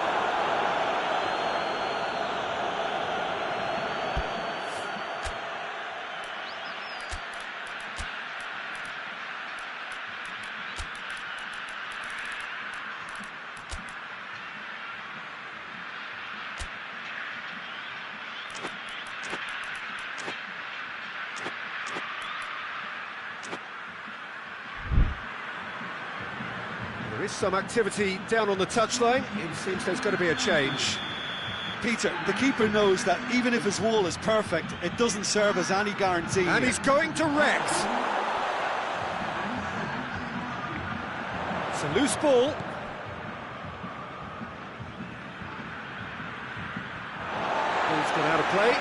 There is some activity down on the touchline. It seems there's going to be a change. Peter, the keeper knows that even if his wall is perfect, it doesn't serve as any guarantee. And he's going to Rex. It's a loose ball. Ball's gone out of play.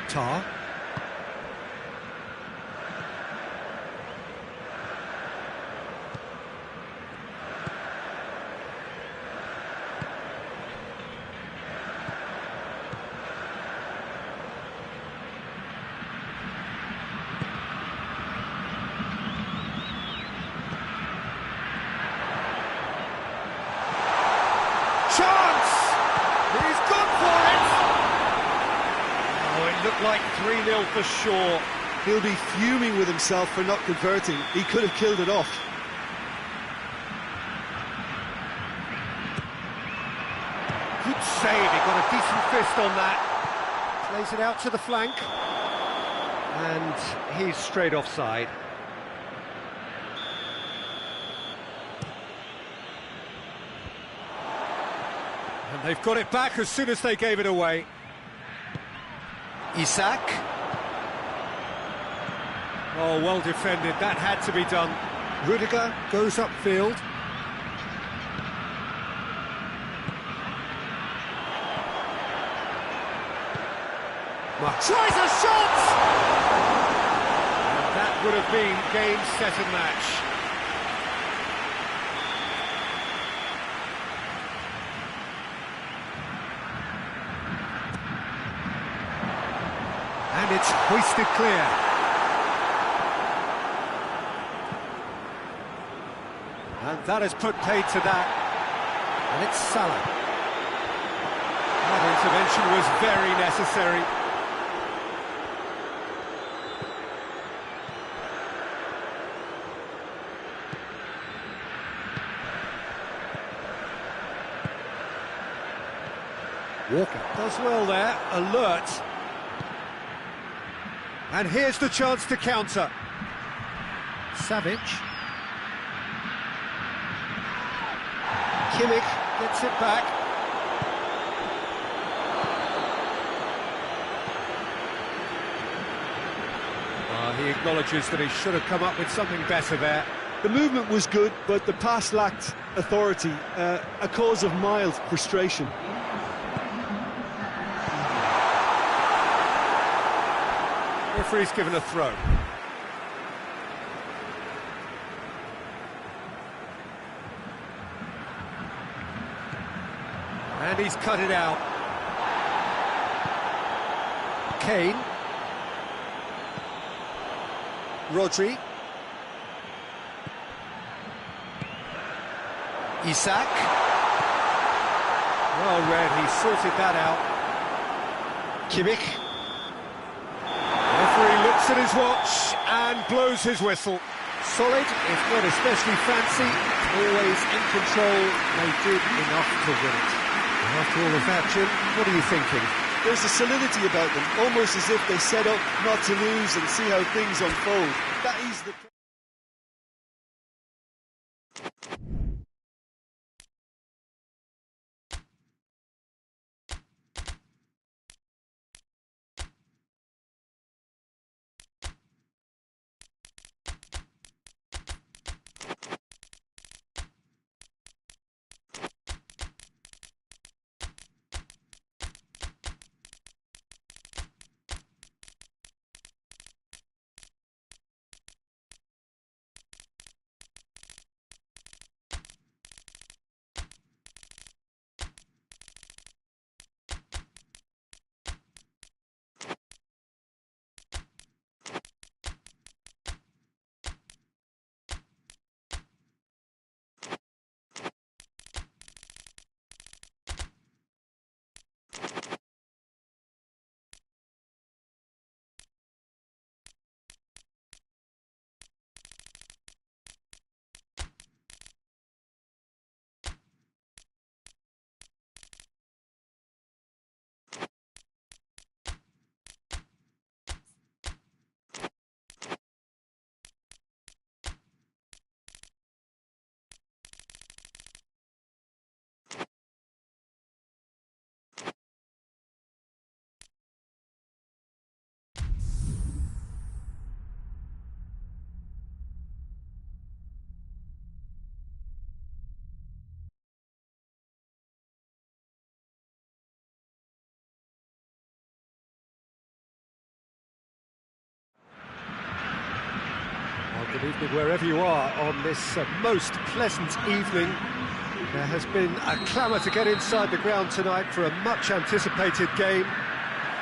Tar. Chance! He's gone for it! Oh, it looked like 3-0 for sure. He'll be fuming with himself for not converting. He could have killed it off. Good save, he got a decent fist on that. Plays it out to the flank. And he's straight offside. And they've got it back as soon as they gave it away. Isak. Oh, well defended, that had to be done. Rudiger goes upfield. Tries a shot! And that would have been game, set and match. And it's hoisted clear. And that has put paid to that. And it's Salah. That intervention was very necessary. Walker does well there, alert. And here's the chance to counter. Savage. Kimmich gets it back. He acknowledges that he should have come up with something better there. The movement was good, but the pass lacked authority, a cause of mild frustration. Referee's given a throw. And he's cut it out. Kane. Rodri. Isak. Well read, he sorted that out. Kimmich. Referee looks at his watch and blows his whistle. Solid, if not especially fancy, always in control. They did enough to win it. And after all of that, Jim, what are you thinking? There's a solidity about them, almost as if they set up not to lose and see how things unfold. That is the... Good evening wherever you are on this most pleasant evening. There has been a clamour to get inside the ground tonight for a much anticipated game.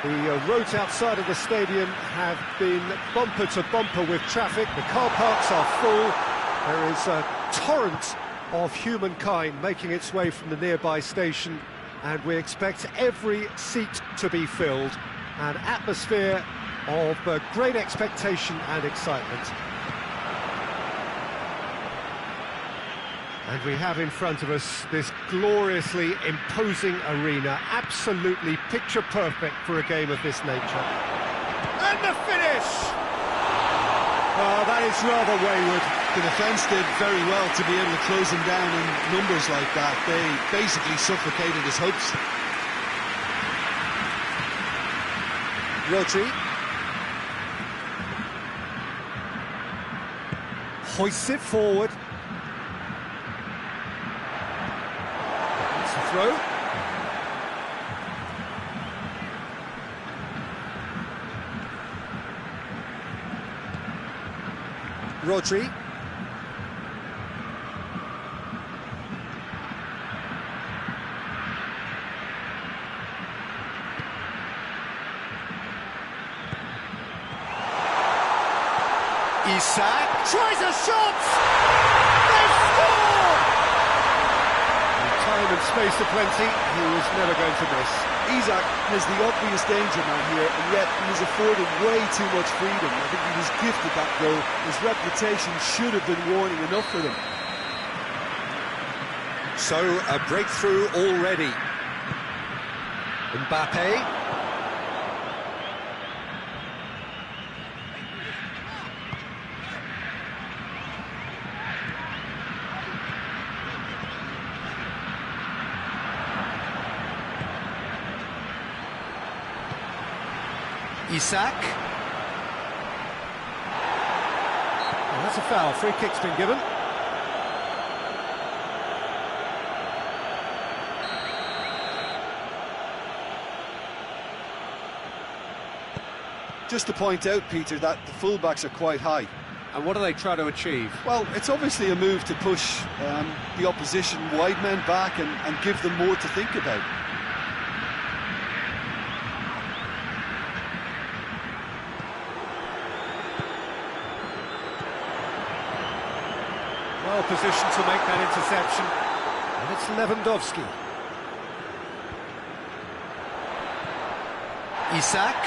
The roads outside of the stadium have been bumper to bumper with traffic. The car parks are full. There is a torrent of humankind making its way from the nearby station, and we expect every seat to be filled. An atmosphere of great expectation and excitement. And we have in front of us this gloriously imposing arena, absolutely picture perfect for a game of this nature. And the finish! Oh, that is rather wayward. The defence did very well to be able to close him down in numbers like that. They basically suffocated his hopes. Rodri hoists it forward. It's a throw. Rodri. Isak tries a shot! They score! With time and space aplenty, he was never going to miss. Isak has the obvious danger man here, and yet he was afforded way too much freedom. I think he was gifted that goal. His reputation should have been warning enough for them. So, a breakthrough already. Mbappe. Isak. Well, that's a foul. Free kick's been given. Just to point out, Peter, that the fullbacks are quite high. And what do they try to achieve? Well, it's obviously a move to push the opposition wide men back and give them more to think about. Well positioned to make that interception. And it's Lewandowski. Isak.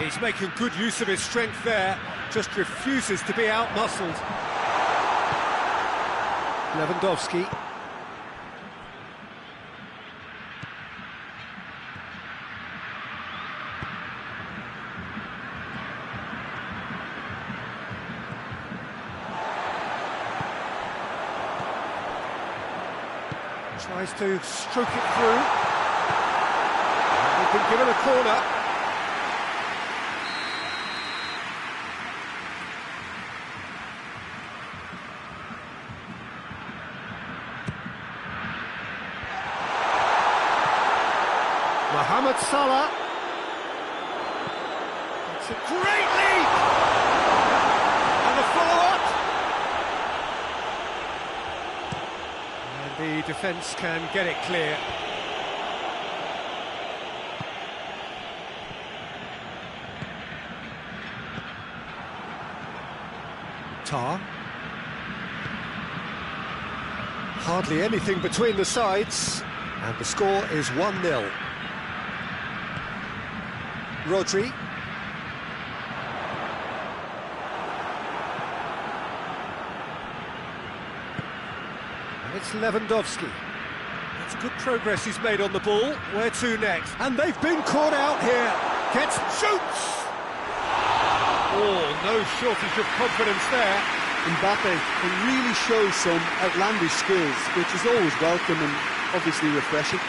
He's making good use of his strength there, just refuses to be out-muscled. Lewandowski. Tries to stroke it through. They've been given a corner. Mohamed Salah. It's a great lead! And the follow-up! And the defence can get it clear. Tar. Hardly anything between the sides, and the score is 1-0. Rodri. And it's Lewandowski. That's good progress he's made on the ball. Where to next? And they've been caught out here. Gets, shoots! Oh, no shortage of confidence there. Mbappe can really show some outlandish skills, which is always welcome and obviously refreshing.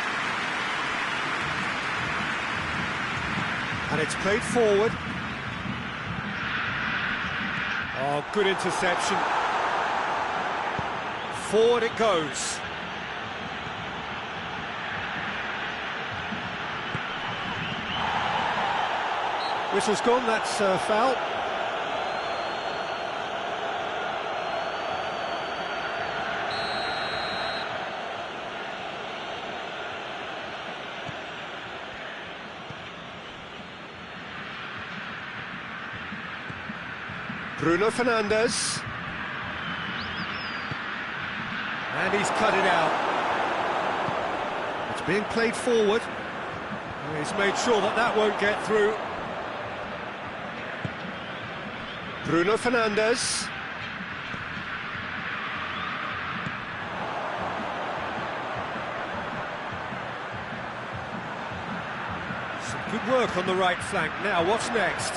And it's played forward. Oh, good interception. Forward it goes. Whistle's gone, that's foul. Bruno Fernandes. And he's cut it out. It's being played forward. He's made sure that that won't get through. Bruno Fernandes. Some good work on the right flank. Now, what's next?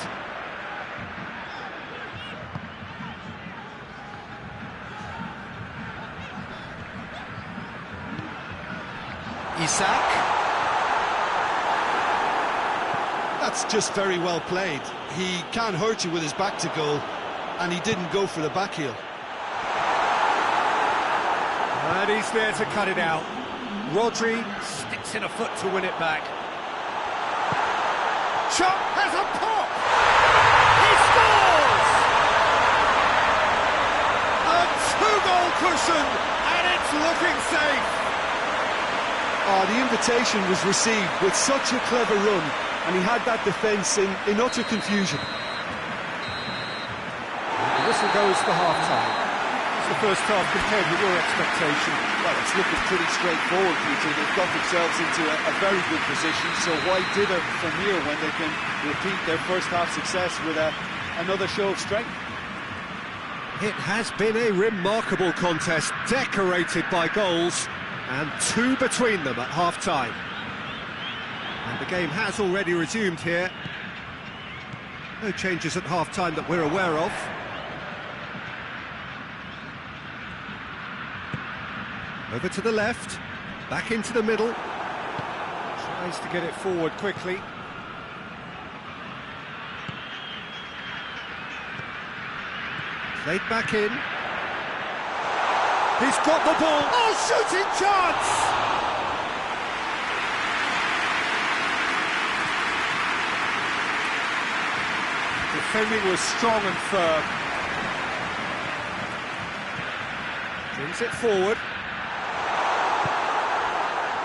Isak. That's just very well played. He can't hurt you with his back to goal, and he didn't go for the back heel. And he's there to cut it out. Rodri sticks in a foot to win it back. Shot has a pop! He scores! A two-goal cushion, and it's looking safe. Oh, the invitation was received with such a clever run, and he had that defence in utter confusion. The whistle goes for half-time. It's the first half compared with your expectation. Well, it's looking pretty straightforward, Peter. They've got themselves into a very good position, so why dither from here when they can repeat their first half success with another show of strength? It has been a remarkable contest, decorated by goals, and two between them at half-time. And the game has already resumed here. No changes at half-time that we're aware of. Over to the left, back into the middle. Tries to get it forward quickly. Played back in. He's got the ball. Oh, shooting chance! Defending was strong and firm. Brings it forward.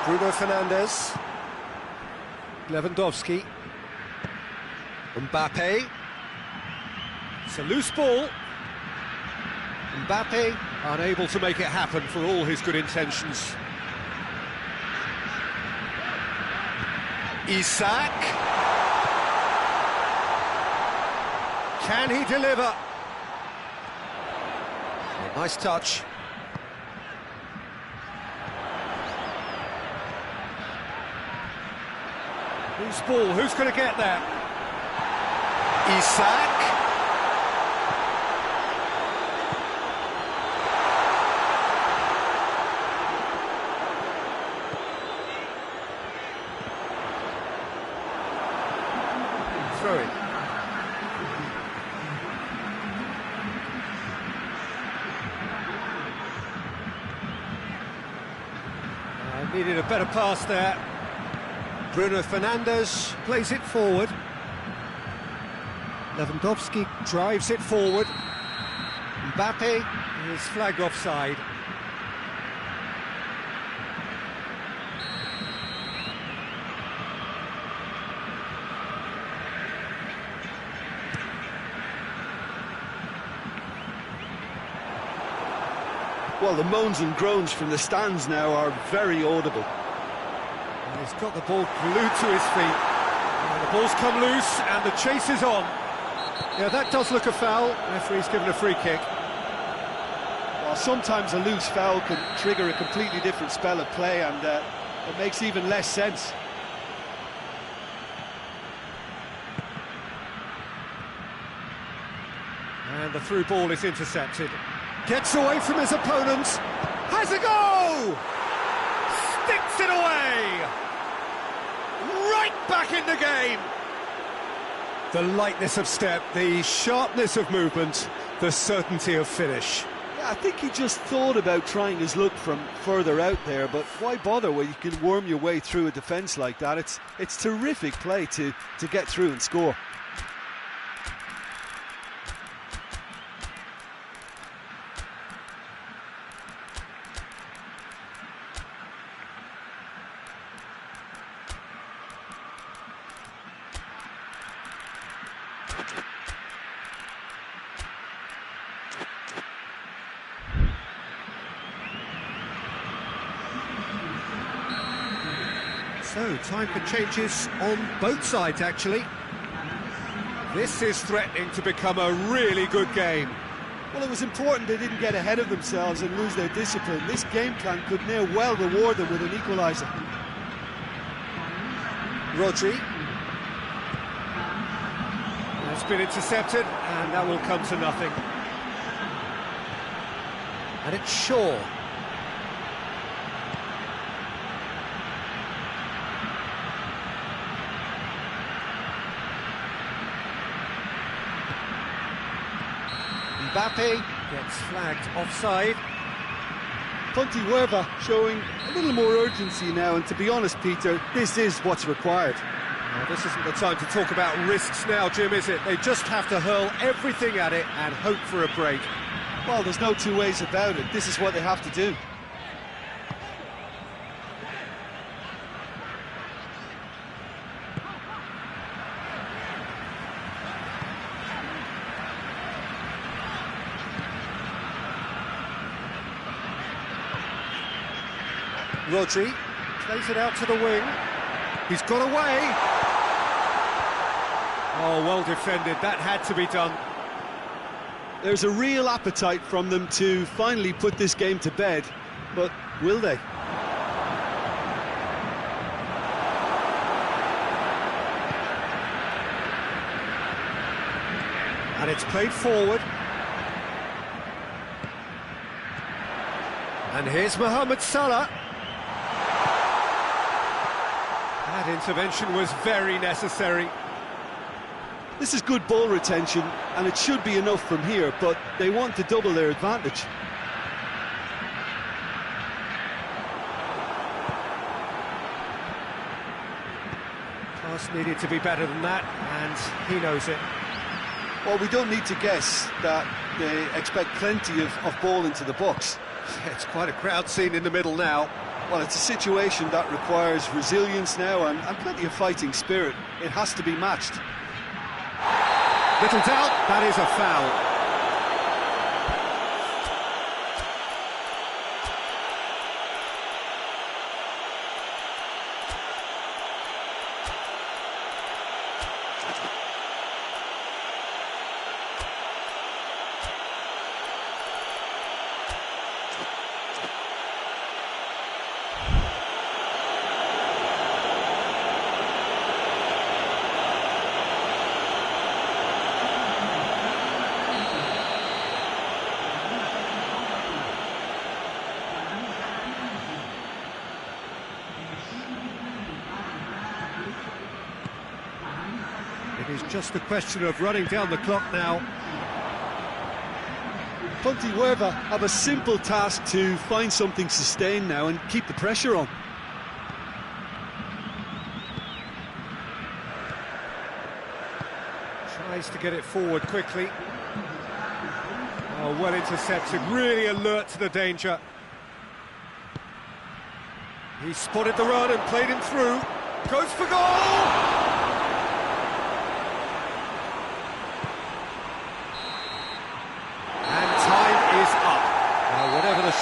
Bruno Fernandes. Lewandowski. Mbappe. It's a loose ball. Mbappe unable to make it happen for all his good intentions. Isak. Can he deliver? A nice touch. Who's ball? Who's going to get there? Isak. Throw-in. Needed a better pass there. Bruno Fernandes plays it forward. Lewandowski drives it forward. Mbappe is flagged offside. Well, the moans and groans from the stands now are very audible. And he's got the ball glued to his feet. And the ball's come loose and the chase is on. Yeah, that does look a foul. Referee's given a free kick. Well, sometimes a loose foul can trigger a completely different spell of play, and it makes even less sense. And the through ball is intercepted. Gets away from his opponent. Has a go! Sticks it away! Right back in the game! The lightness of step, the sharpness of movement, the certainty of finish. I think he just thought about trying his luck from further out there, but why bother when you can worm your way through a defence like that? It's terrific play to get through and score. So, time for changes on both sides, actually. This is threatening to become a really good game. Well, it was important they didn't get ahead of themselves and lose their discipline. This game plan could now well reward them with an equaliser. Rodri. It's been intercepted, and that will come to nothing. And it's Shaw. Mbappe gets flagged offside. Pontevedra showing a little more urgency now, and to be honest, Peter, this is what's required. Now, this isn't the time to talk about risks now, Jim, is it? They just have to hurl everything at it and hope for a break. Well, there's no two ways about it. This is what they have to do. Rodri plays it out to the wing. He's got away. Oh, well defended. That had to be done. There's a real appetite from them to finally put this game to bed, but will they? And it's played forward. And here's Mohamed Salah. That intervention was very necessary. This is good ball retention, and it should be enough from here, but they want to double their advantage. Pass needed to be better than that, and he knows it. Well, we don't need to guess that they expect plenty of ball into the box. It's quite a crowd scene in the middle now. Well, it's a situation that requires resilience now and plenty of fighting spirit. It has to be matched. Little doubt, that is a foul. It is just a question of running down the clock now. Pontevedra have a simple task to find something sustained now and keep the pressure on. Tries to get it forward quickly. Oh, well intercepted, really alert to the danger. He spotted the run and played him through. Goes for goal!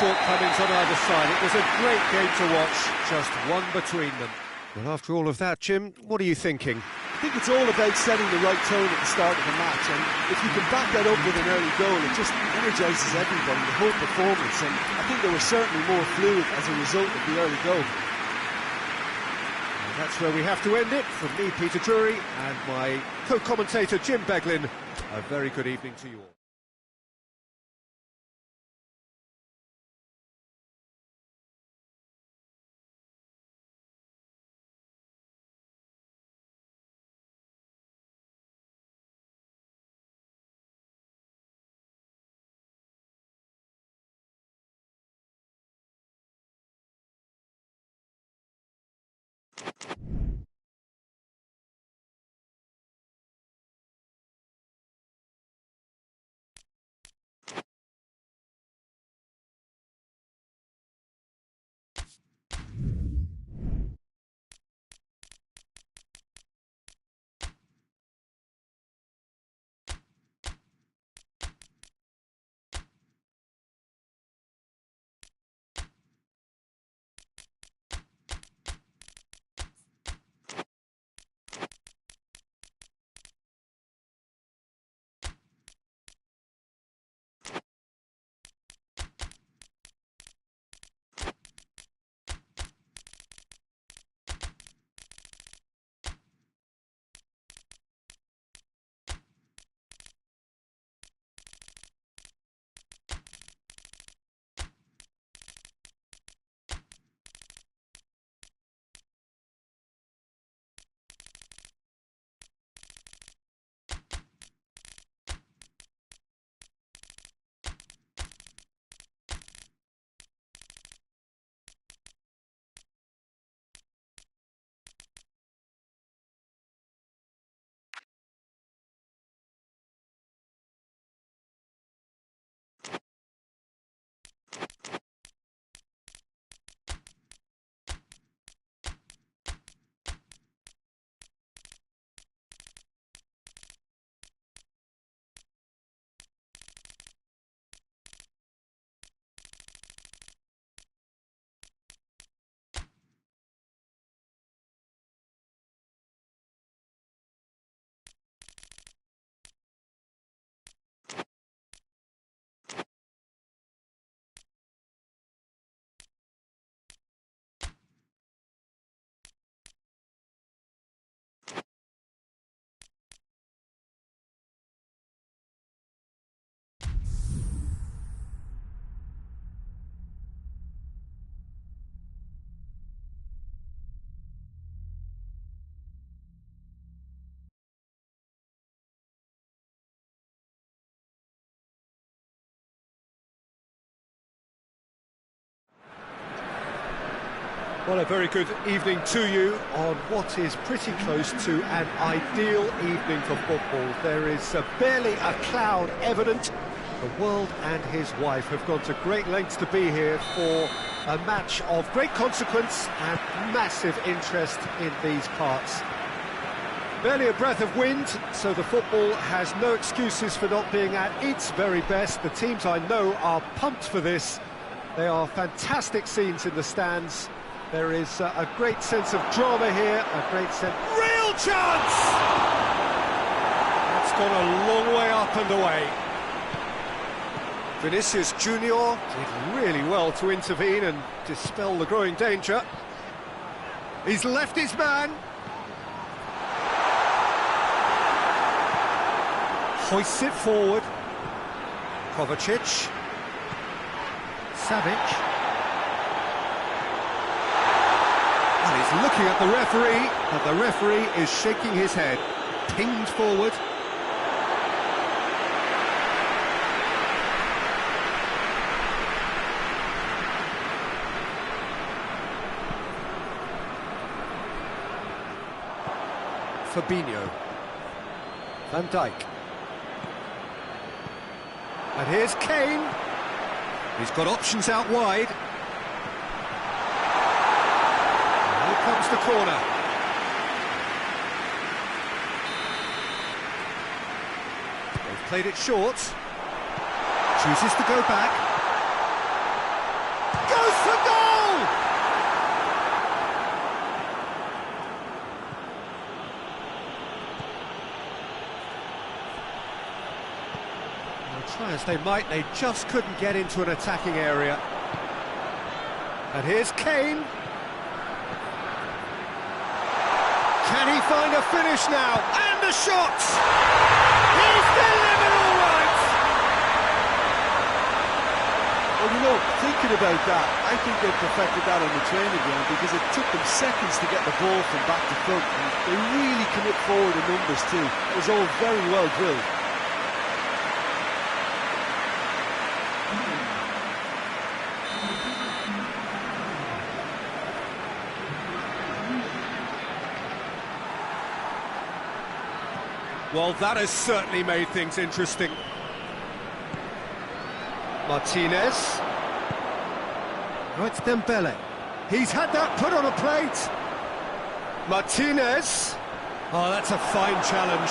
Shortcomings on either side. It was a great game to watch, just one between them. Well, after all of that, Jim, what are you thinking? I think it's all about setting the right tone at the start of the match, and if you can back that up with an early goal, it just energises everybody, the whole performance, and I think they were certainly more fluid as a result of the early goal. And that's where we have to end it. From me, Peter Drury, and my co-commentator, Jim Beglin, a very good evening to you all. Well, a very good evening to you on what is pretty close to an ideal evening for football. There is barely a cloud evident. The world and his wife have gone to great lengths to be here for a match of great consequence and massive interest in these parts. Barely a breath of wind, so the football has no excuses for not being at its very best. The teams I know are pumped for this. They are fantastic scenes in the stands. There is a great sense of drama here, a great sense... Real chance! That's gone a long way up and away. Vinicius Junior did really well to intervene and dispel the growing danger. He's left his man. Hoists it forward. Kovacic. Savic. And he's looking at the referee, and the referee is shaking his head. Pinged forward. Fabinho. Van Dijk. And here's Kane. He's got options out wide. And here comes the corner. They've played it short. Chooses to go back. Goes for goal! Try as they might, they just couldn't get into an attacking area. And here's Kane. Can he find a finish now? And the shot! He's delivered all right! Well, you know, thinking about that, I think they perfected that on the training ground because it took them seconds to get the ball from back to front. And they really commit forward in numbers too. It was all very well drilled. Well, that has certainly made things interesting. Martinez. Oh, it's Dembele. He's had that put on a plate. Martinez. Oh, that's a fine challenge.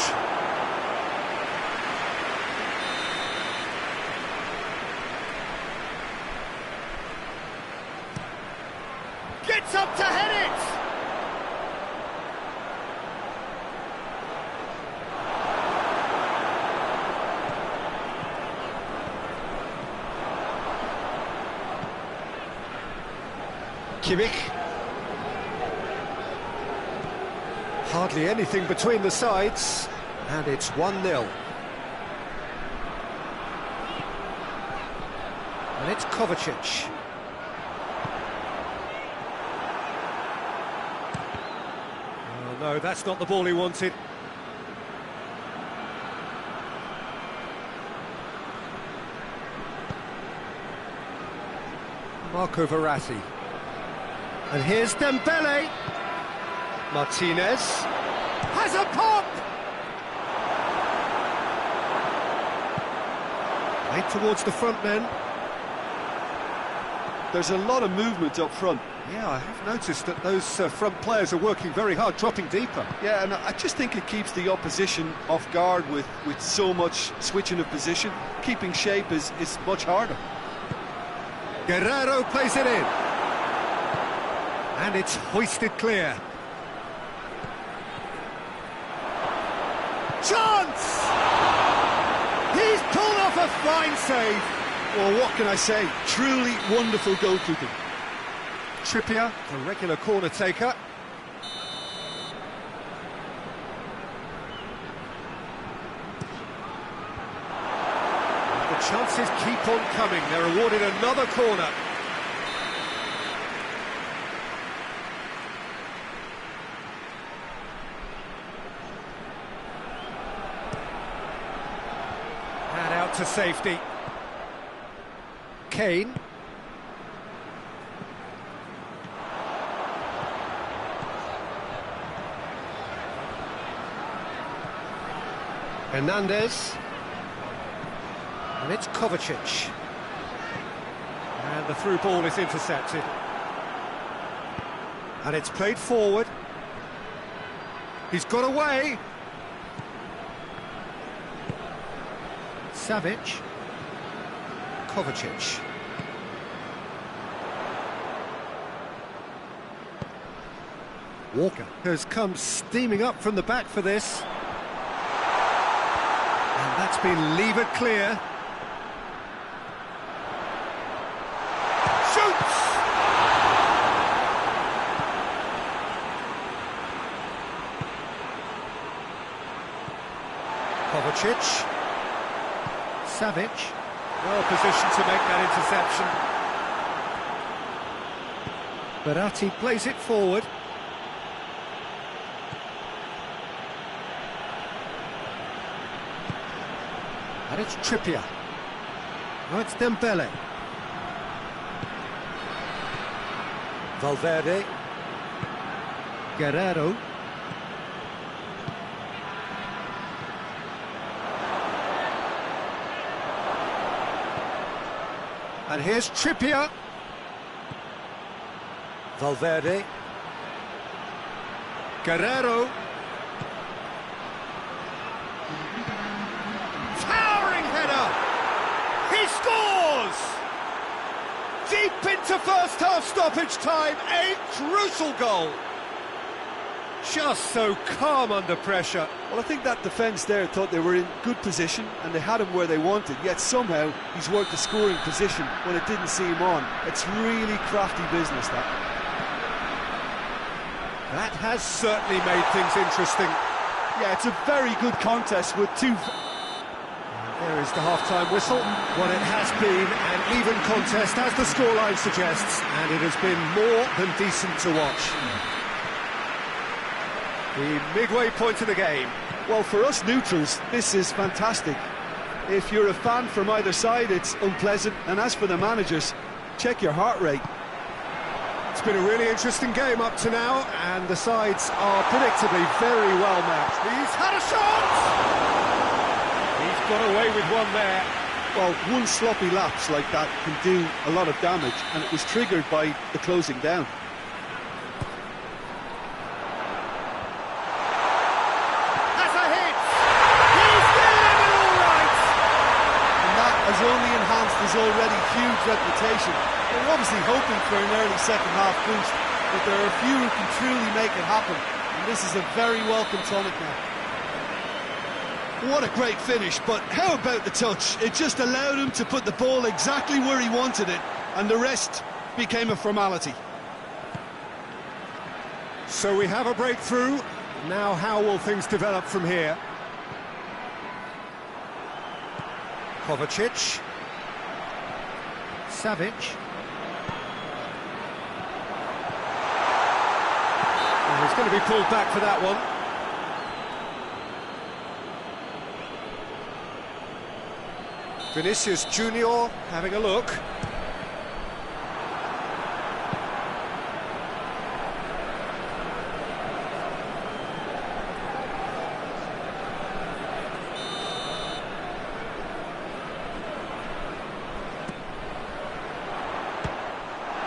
Gets up to head it! Kimmich. Hardly anything between the sides, and it's 1-0. And it's Kovacic. Oh no, that's not the ball he wanted. Marco Verratti. And here's Dembele. Martinez has a pop! Right towards the front men. There's a lot of movement up front. Yeah, I have noticed that those front players are working very hard, dropping deeper. Yeah, and I just think it keeps the opposition off guard with so much switching of position. Keeping shape is much harder. Guerrero plays it in. And it's hoisted clear. Chance! He's pulled off a fine save. Well, what can I say? Truly wonderful goalkeeping. Trippier, the regular corner taker. The chances keep on coming. They're awarded another corner. To safety. Kane. Hernandez. And it's Kovacic. And the through ball is intercepted. And it's played forward. He's got away. Savic. Kovacic. Walker has come steaming up from the back for this. And that's been levered clear. Shoots! Kovacic. Savic. Well positioned to make that interception. Berratti plays it forward. And it's Trippier. Now it's Dembele. Valverde. Guerrero. And here's Trippier. Valverde. Guerrero. Towering header! He scores! Deep into first half stoppage time, a crucial goal. Just so calm under pressure. Well, I think that defence there thought they were in good position and they had him where they wanted, yet somehow he's worked the scoring position when it didn't see him on. It's really crafty business, that. That has certainly made things interesting. Yeah, it's a very good contest with two... There is the half-time whistle. What it has been an even contest, as the scoreline suggests, and it has been more than decent to watch. The midway point of the game. Well, for us neutrals, this is fantastic. If you're a fan from either side, it's unpleasant, and as for the managers, check your heart rate. It's been a really interesting game up to now, and the sides are predictably very well matched. He's had a shot! He's got away with one there. Well, one sloppy lapse like that can do a lot of damage, and it was triggered by the closing down. Has a hit! He's delivered all right! And that has only enhanced his already huge reputation. They're obviously hoping for an early second half boost, but there are a few who can truly make it happen, and this is a very welcome tonic now. What a great finish, but how about the touch? It just allowed him to put the ball exactly where he wanted it, and the rest became a formality. So we have a breakthrough. Now how will things develop from here? Kovacic. Savic. And he's going to be pulled back for that one. Vinicius Junior having a look.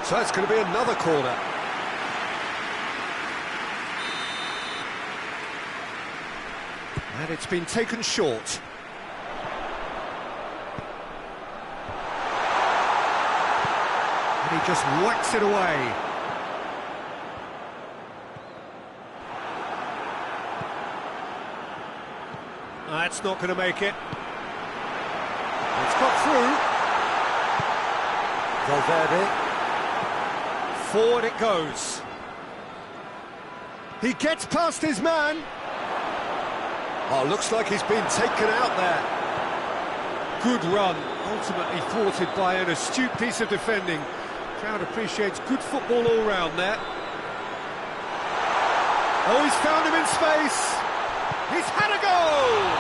So it's going to be another corner. And it's been taken short. And he just whacks it away. That's not going to make it. It's got through. Valverde. Forward it goes. He gets past his man. Oh, looks like he's been taken out there. Good run, ultimately thwarted by an astute piece of defending. Crowd appreciates good football all round there. Oh, he's found him in space. He's had a goal.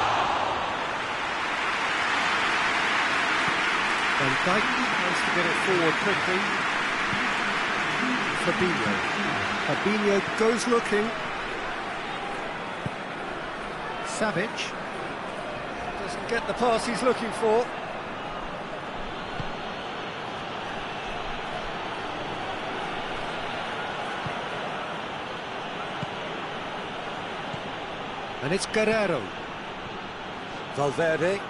Van Dijk tries to get it forward quickly. Fabinho goes looking. Savic. Doesn't get the pass he's looking for. And it's Guerrero. Valverde.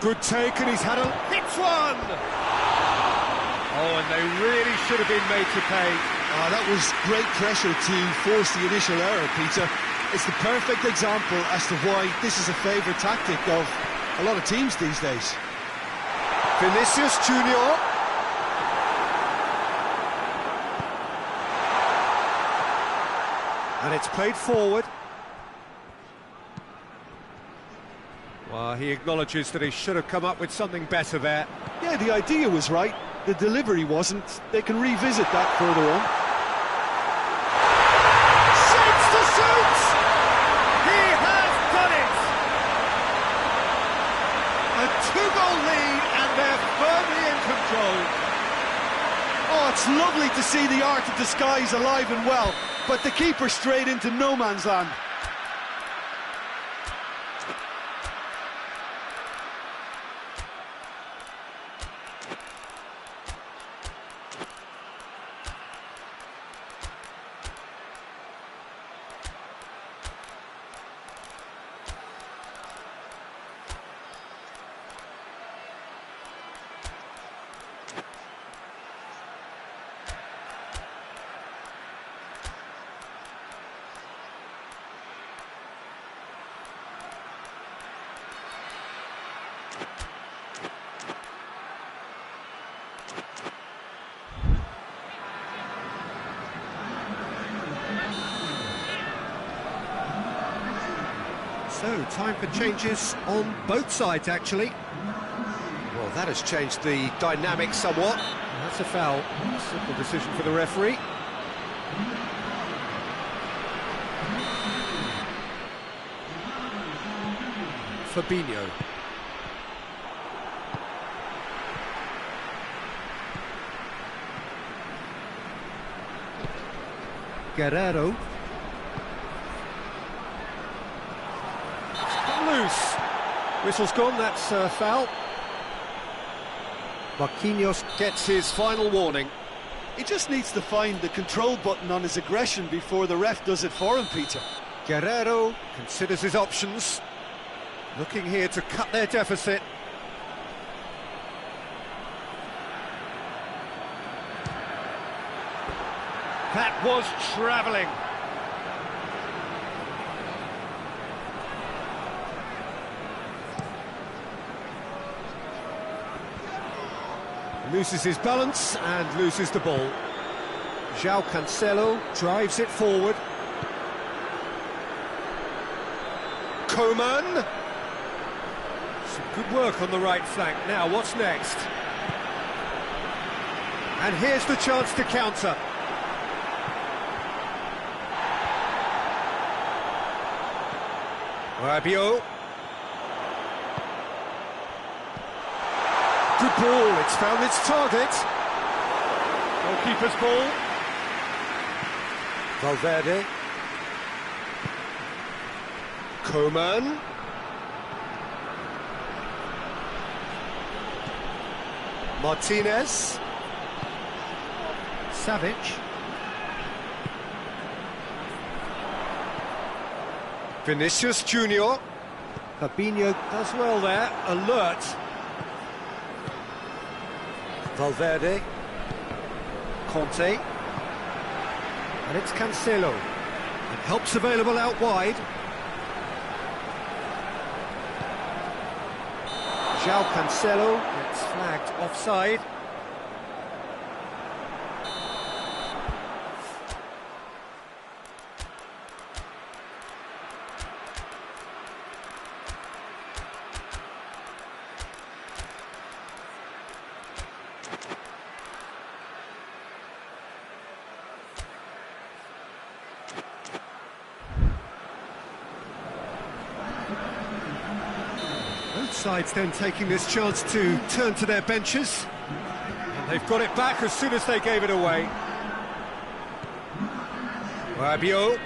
Good take, and he's had a... hits one! Oh, and they really should have been made to pay. That was great pressure to force the initial error, Peter. It's the perfect example as to why this is a favourite tactic of a lot of teams these days. Vinicius Junior. And it's played forward. Well, he acknowledges that he should have come up with something better there. Yeah, the idea was right. The delivery wasn't. They can revisit that further on. Shoots to shoot! He has done it! A two-goal lead, and they're firmly in control. Oh, it's lovely to see the art of disguise alive and well, but the keeper straight into no man's land. So, time for changes on both sides, actually. Well, that has changed the dynamic somewhat. That's a foul. Simple decision for the referee. Fabinho. Guerrero. Loose. Whistle's gone, that's a foul. Marquinhos gets his final warning. He just needs to find the control button on his aggression before the ref does it for him, Peter. Guerrero considers his options. Looking here to cut their deficit. That was travelling. Loses his balance and loses the ball. João Cancelo drives it forward. Coman. Some good work on the right flank. Now, what's next? And here's the chance to counter. Rabiot. Good ball, it's found its target. Goalkeeper's ball. Valverde. Coman. Martinez. Savic. Vinicius Junior. Fabinho does well there, alert. Valverde. Conte. And it's Cancelo. And help's available out wide. João Cancelo gets flagged offside. Sides then taking this chance to turn to their benches, and they've got it back as soon as they gave it away. Rabiot.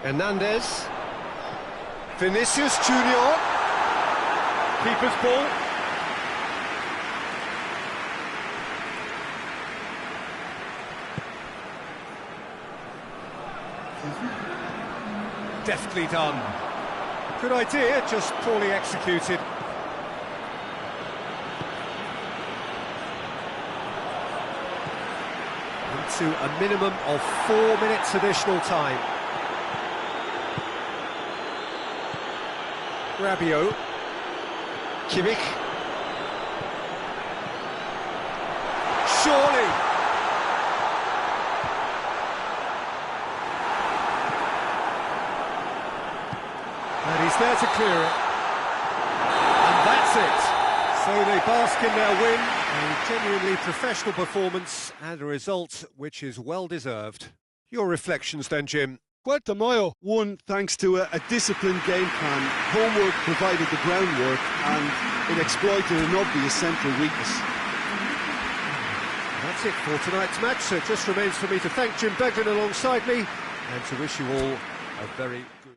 Hernandez. Vinicius Junior. Keeper's ball. Deftly done. Good idea, just poorly executed. Into a minimum of 4 minutes additional time. Rabiot. Kimmich. Surely. And he's there to clear it. And that's it. So they bask in their win, a genuinely professional performance and a result which is well deserved. Your reflections then, Jim? Guatemala won thanks to a disciplined game plan. Homework provided the groundwork and it exploited an obvious central weakness. That's it for tonight's match, so it just remains for me to thank Jim Beglin alongside me and to wish you all a very good...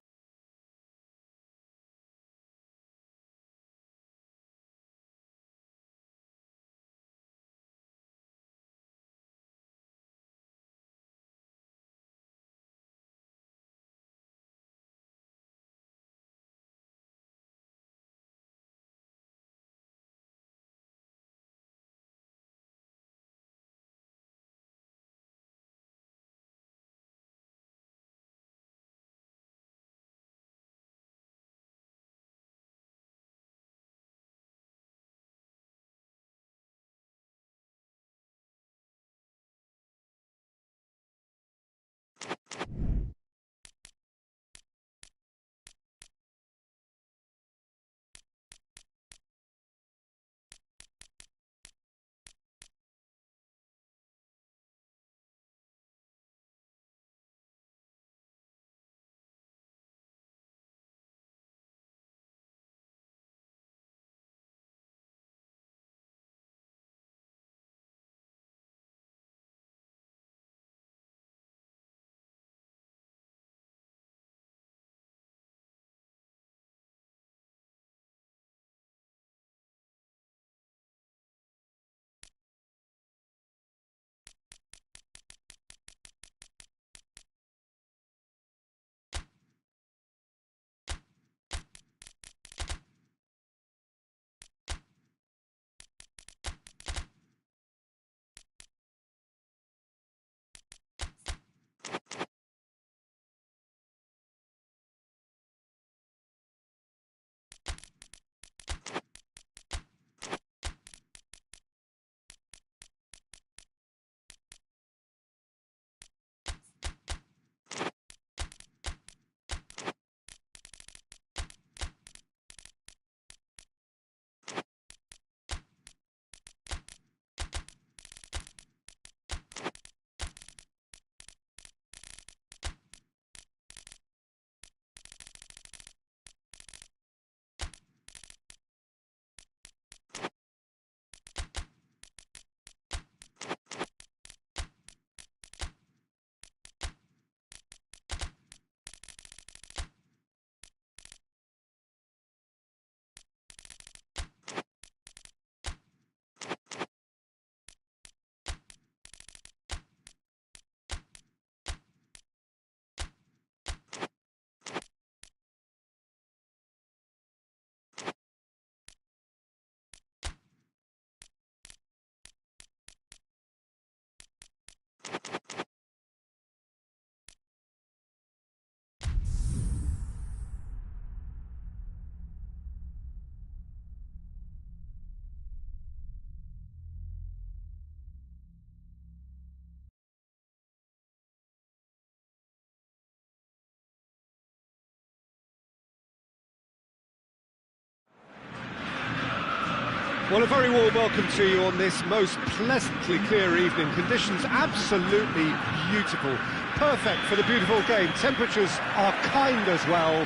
Well, a very warm welcome to you on this most pleasantly clear evening. Conditions absolutely beautiful. Perfect for the beautiful game. Temperatures are kind as well.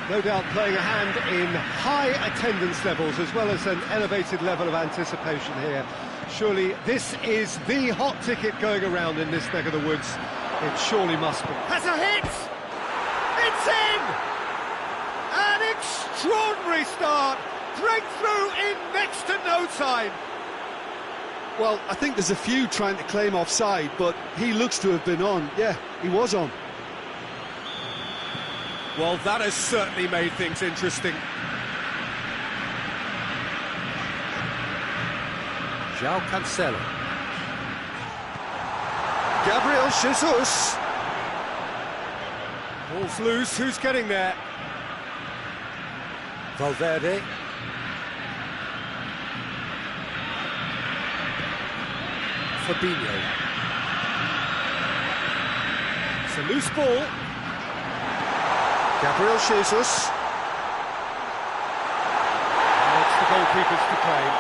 No doubt playing a hand in high attendance levels as well as an elevated level of anticipation here. Surely this is the hot ticket going around in this neck of the woods. It surely must be. Has a hit! It's in! An extraordinary start! Breakthrough in next to no time! Well, I think there's a few trying to claim offside, but he looks to have been on. Yeah, he was on. Well, that has certainly made things interesting. João Cancelo. Gabriel Jesus. Ball's loose, who's getting there? Valverde. Fabinho. It's a loose ball. Gabriel Jesus. And it's the goalkeepers to claim.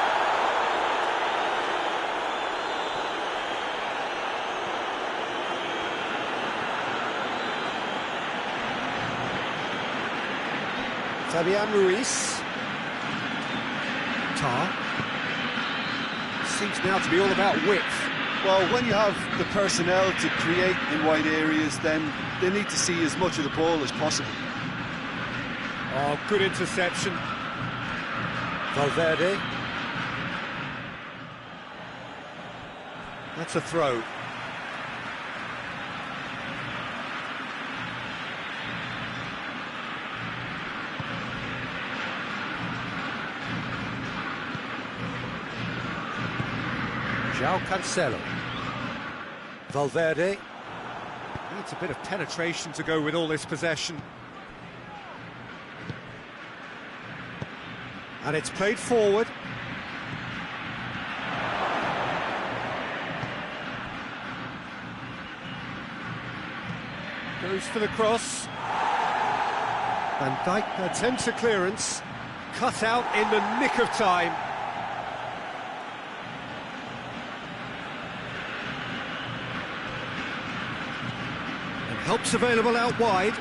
Fabian Ruiz. Tar. Seems now to be all about width. Well, when you have the personnel to create in wide areas, then they need to see as much of the ball as possible. Oh, good interception. Valverde. That's a throw. João Cancelo. Valverde. Needs a bit of penetration to go with all this possession. And it's played forward. Goes for the cross. Van Dijk attempts a clearance. Cut out in the nick of time. Help's available out wide.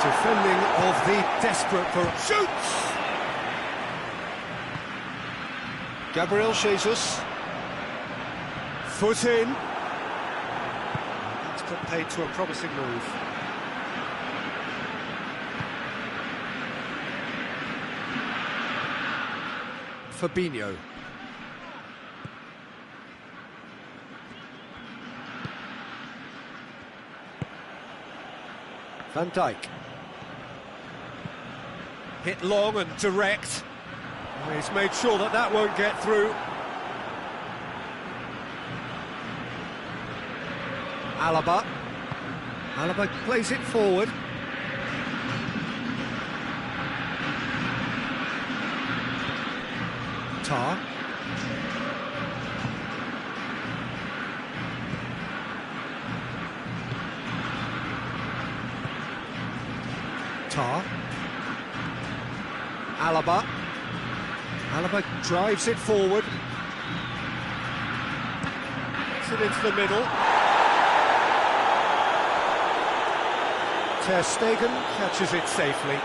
Defending of the desperate for shoots. Gabriel Jesus. Foot in. That's put paid to a promising move. Fabinho. Van Dijk. Hit long and direct. And he's made sure that that won't get through. Alaba. Alaba plays it forward. Tar. Tar. Alaba. Alaba drives it forward. Gets it into the middle. Ter Stegen catches it safely.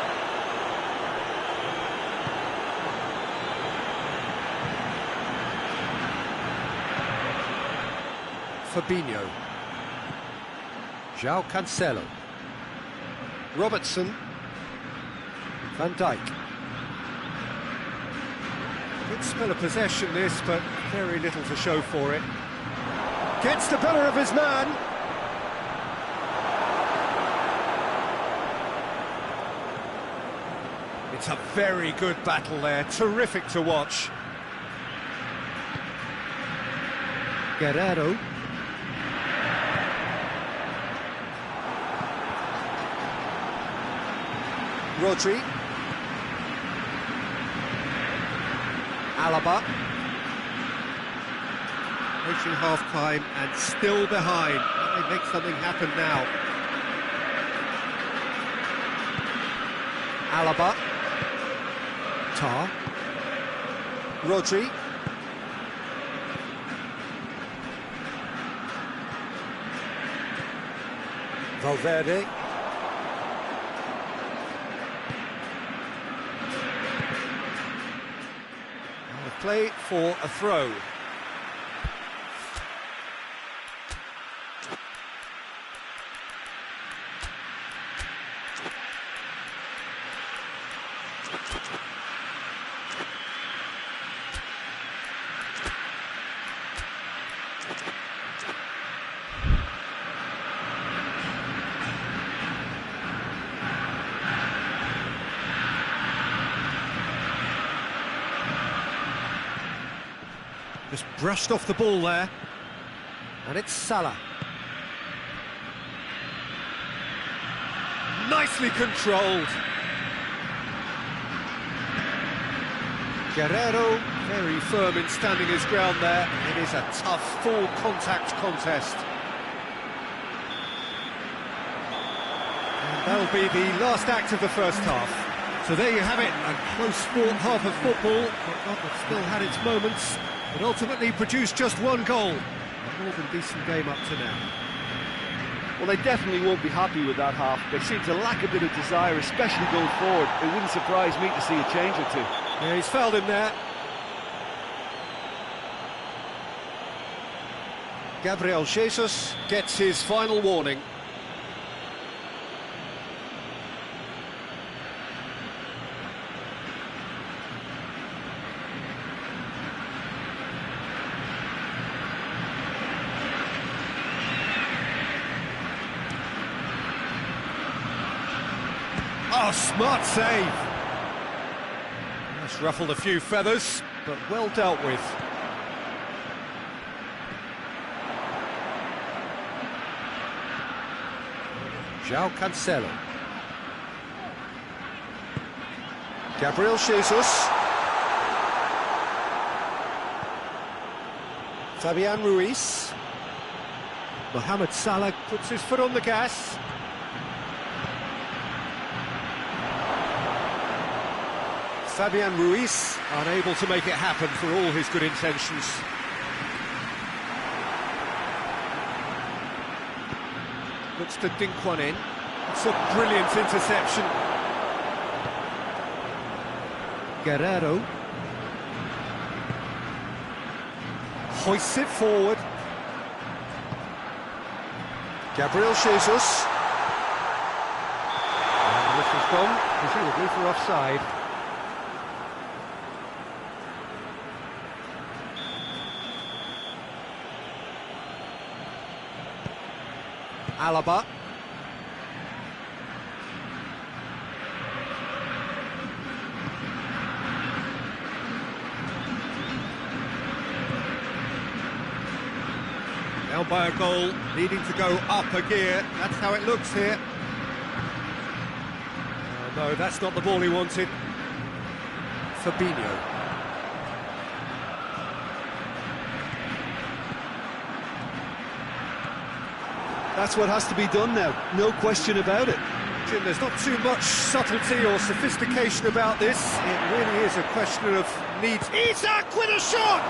Fabinho. João Cancelo. Robertson. Van Dijk. Good spell of possession this, but very little to show for it. Gets the better of his man. It's a very good battle there, terrific to watch. Guerrero. Rodri. Alaba. Reaching half-time and still behind. They make something happen now. Alaba. Tar. Rodri. Valverde. Play for a throw. Just brushed off the ball there. And it's Salah. Nicely controlled. Guerrero, very firm in standing his ground there. It is a tough, full contact contest. And that'll be the last act of the first half. So there you have it, a close-fought half of football, but one that still had its moments, but ultimately produced just one goal. A more than decent game up to now. Well, they definitely won't be happy with that half. They seem to lack a bit of desire, especially going forward. It wouldn't surprise me to see a change or two. Yeah, he's fouled him there. Gabriel Jesus gets his final warning. Oh, smart save. That's ruffled a few feathers, but well dealt with. João Cancelo. Gabriel Jesus. Fabian Ruiz. Mohamed Salah puts his foot on the gas. Fabian Ruiz unable to make it happen for all his good intentions. Looks to dink one in. It's a brilliant interception. Guerrero hoists it forward. Gabriel Jesus. And this has gone, presumably for offside. Alaba. Down by a goal, needing to go up a gear. That's how it looks here. No, that's not the ball he wanted. Fabinho. That's what has to be done now, no question about it. Jim, there's not too much subtlety or sophistication about this. It really is a question of needs. Isak with a shot!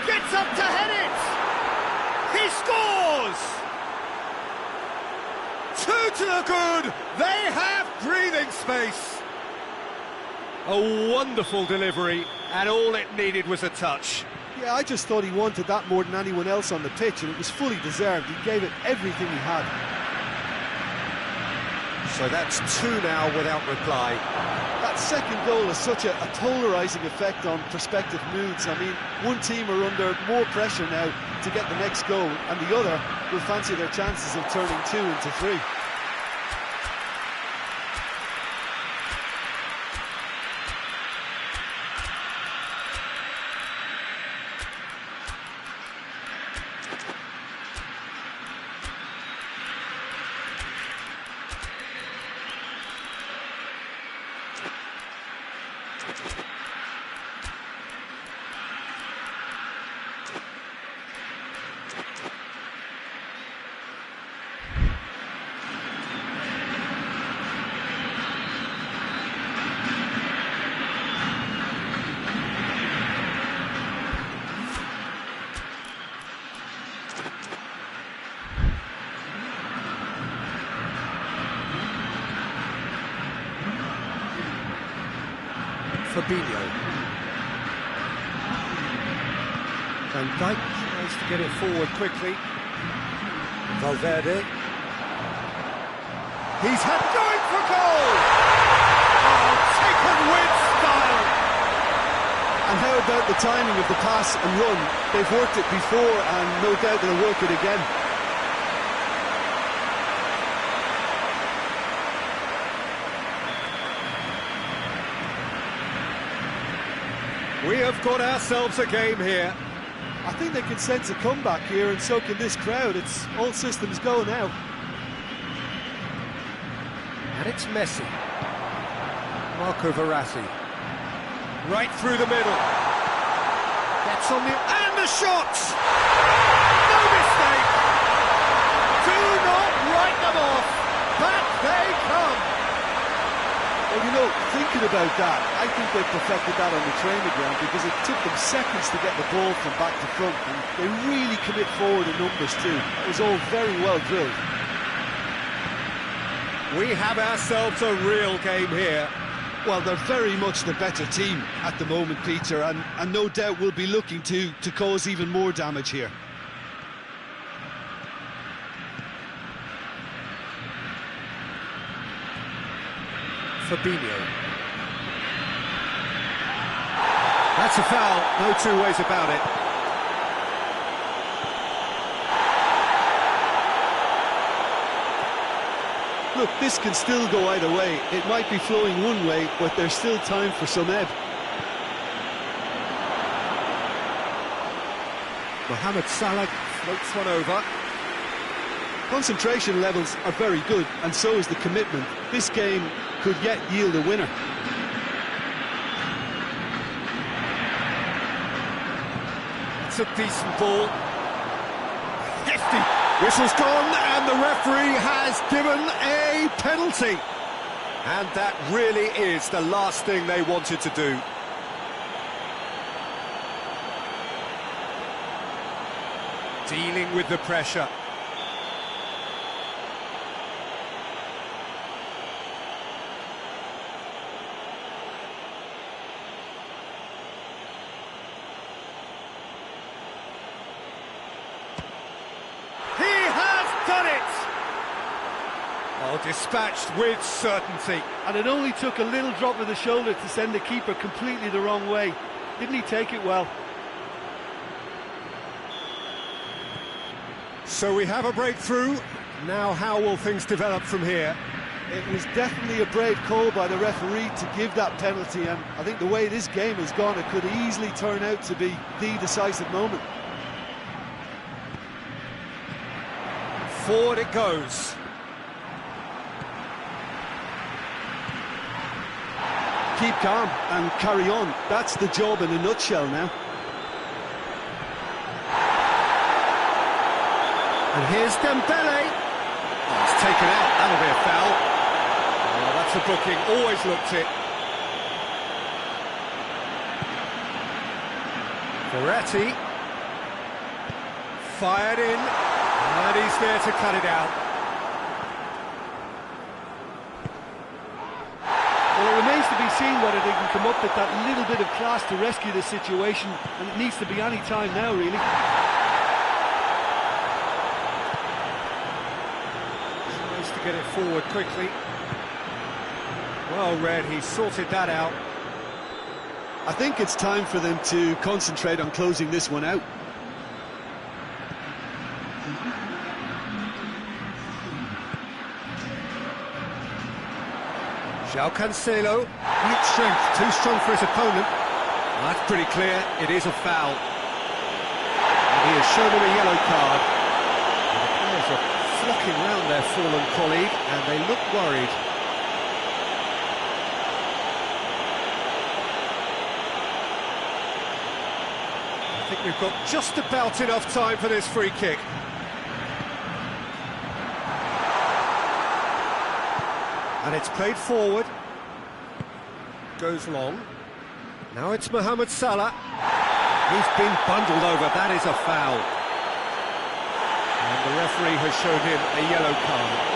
Gets up to head it! He scores! Two to the good, they have breathing space. A wonderful delivery, and all it needed was a touch. Yeah, I just thought he wanted that more than anyone else on the pitch, and it was fully deserved. He gave it everything he had. So that's two now without reply. That second goal has such a polarising effect on prospective moods. I mean, one team are under more pressure now to get the next goal, and the other will fancy their chances of turning 2 into 3. Fabinho. Van Dijk tries to get it forward quickly. Valverde. He's had going for goal! Oh, taken with style! And how about the timing of the pass and run? They've worked it before and no doubt they'll work it again. We have got ourselves a game here. I think they can sense a comeback here, and so can this crowd. It's all systems go now. And it's Messi. Marco Verratti. Right through the middle. Gets on the... and the shot! No mistake! Do not write them off! Back they come! Well, you know, thinking about that, I think they perfected that on the training ground because it took them seconds to get the ball from back to front, and they really commit forward in numbers too. It was all very well drilled. We have ourselves a real game here. Well, they're very much the better team at the moment, Peter, and no doubt will be looking to cause even more damage here. Fabinho. That's a foul, no two ways about it. Look, this can still go either way. It might be flowing one way, but there's still time for some ebb. Mohamed Salah floats one over. Concentration levels are very good, and so is the commitment. This game could yet yield a winner. It's a decent ball. Hefty. Whistle's gone, and the referee has given a penalty. And that really is the last thing they wanted to do. Dealing with the pressure. Oh, dispatched with certainty. And it only took a little drop of the shoulder to send the keeper completely the wrong way. Didn't he take it well? So we have a breakthrough. Now how will things develop from here? It was definitely a brave call by the referee to give that penalty, and I think the way this game has gone, it could easily turn out to be the decisive moment. Forward it goes. Keep calm and carry on. That's the job in a nutshell now. And here's Dembele. Oh, it's taken out. That'll be a foul. Oh, that's a booking. Always looked it. Verratti. Fired in. And he's there to cut it out. Well, it remains to be seen whether they can come up with that little bit of class to rescue the situation, and it needs to be any time now, really. Tries to get it forward quickly. Well read, he sorted that out. I think it's time for them to concentrate on closing this one out. João Cancelo, great strength, too strong for his opponent. Well, that's pretty clear, it is a foul. And he has shown him a yellow card. And the players are flocking round their fallen colleague, and they look worried. I think we've got just about enough time for this free kick. And it's played forward. Goes long. Now it's Mohamed Salah. He's been bundled over. That is a foul. And the referee has shown him a yellow card.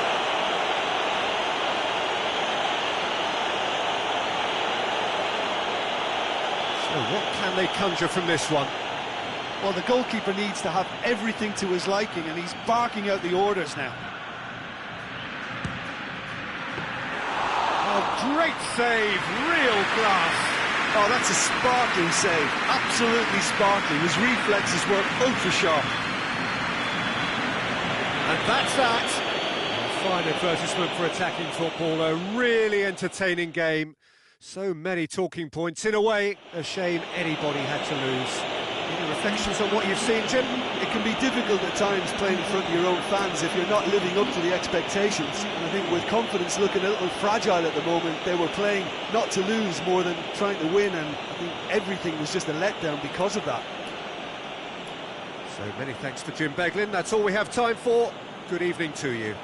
what can they conjure from this one? Well, the goalkeeper needs to have everything to his liking, and he's barking out the orders now. Oh, great save, real class. Oh, that's a sparkling save, absolutely sparkling. His reflexes were ultra sharp. And that's that. A fine advertisement for attacking football, a really entertaining game. So many talking points. In a way, a shame anybody had to lose. Any reflections on what you've seen, Jim? It can be difficult at times playing in front of your own fans if you're not living up to the expectations. And I think with confidence looking a little fragile at the moment, they were playing not to lose more than trying to win, and I think everything was just a letdown because of that. So many thanks to Jim Beglin. That's all we have time for. Good evening to you.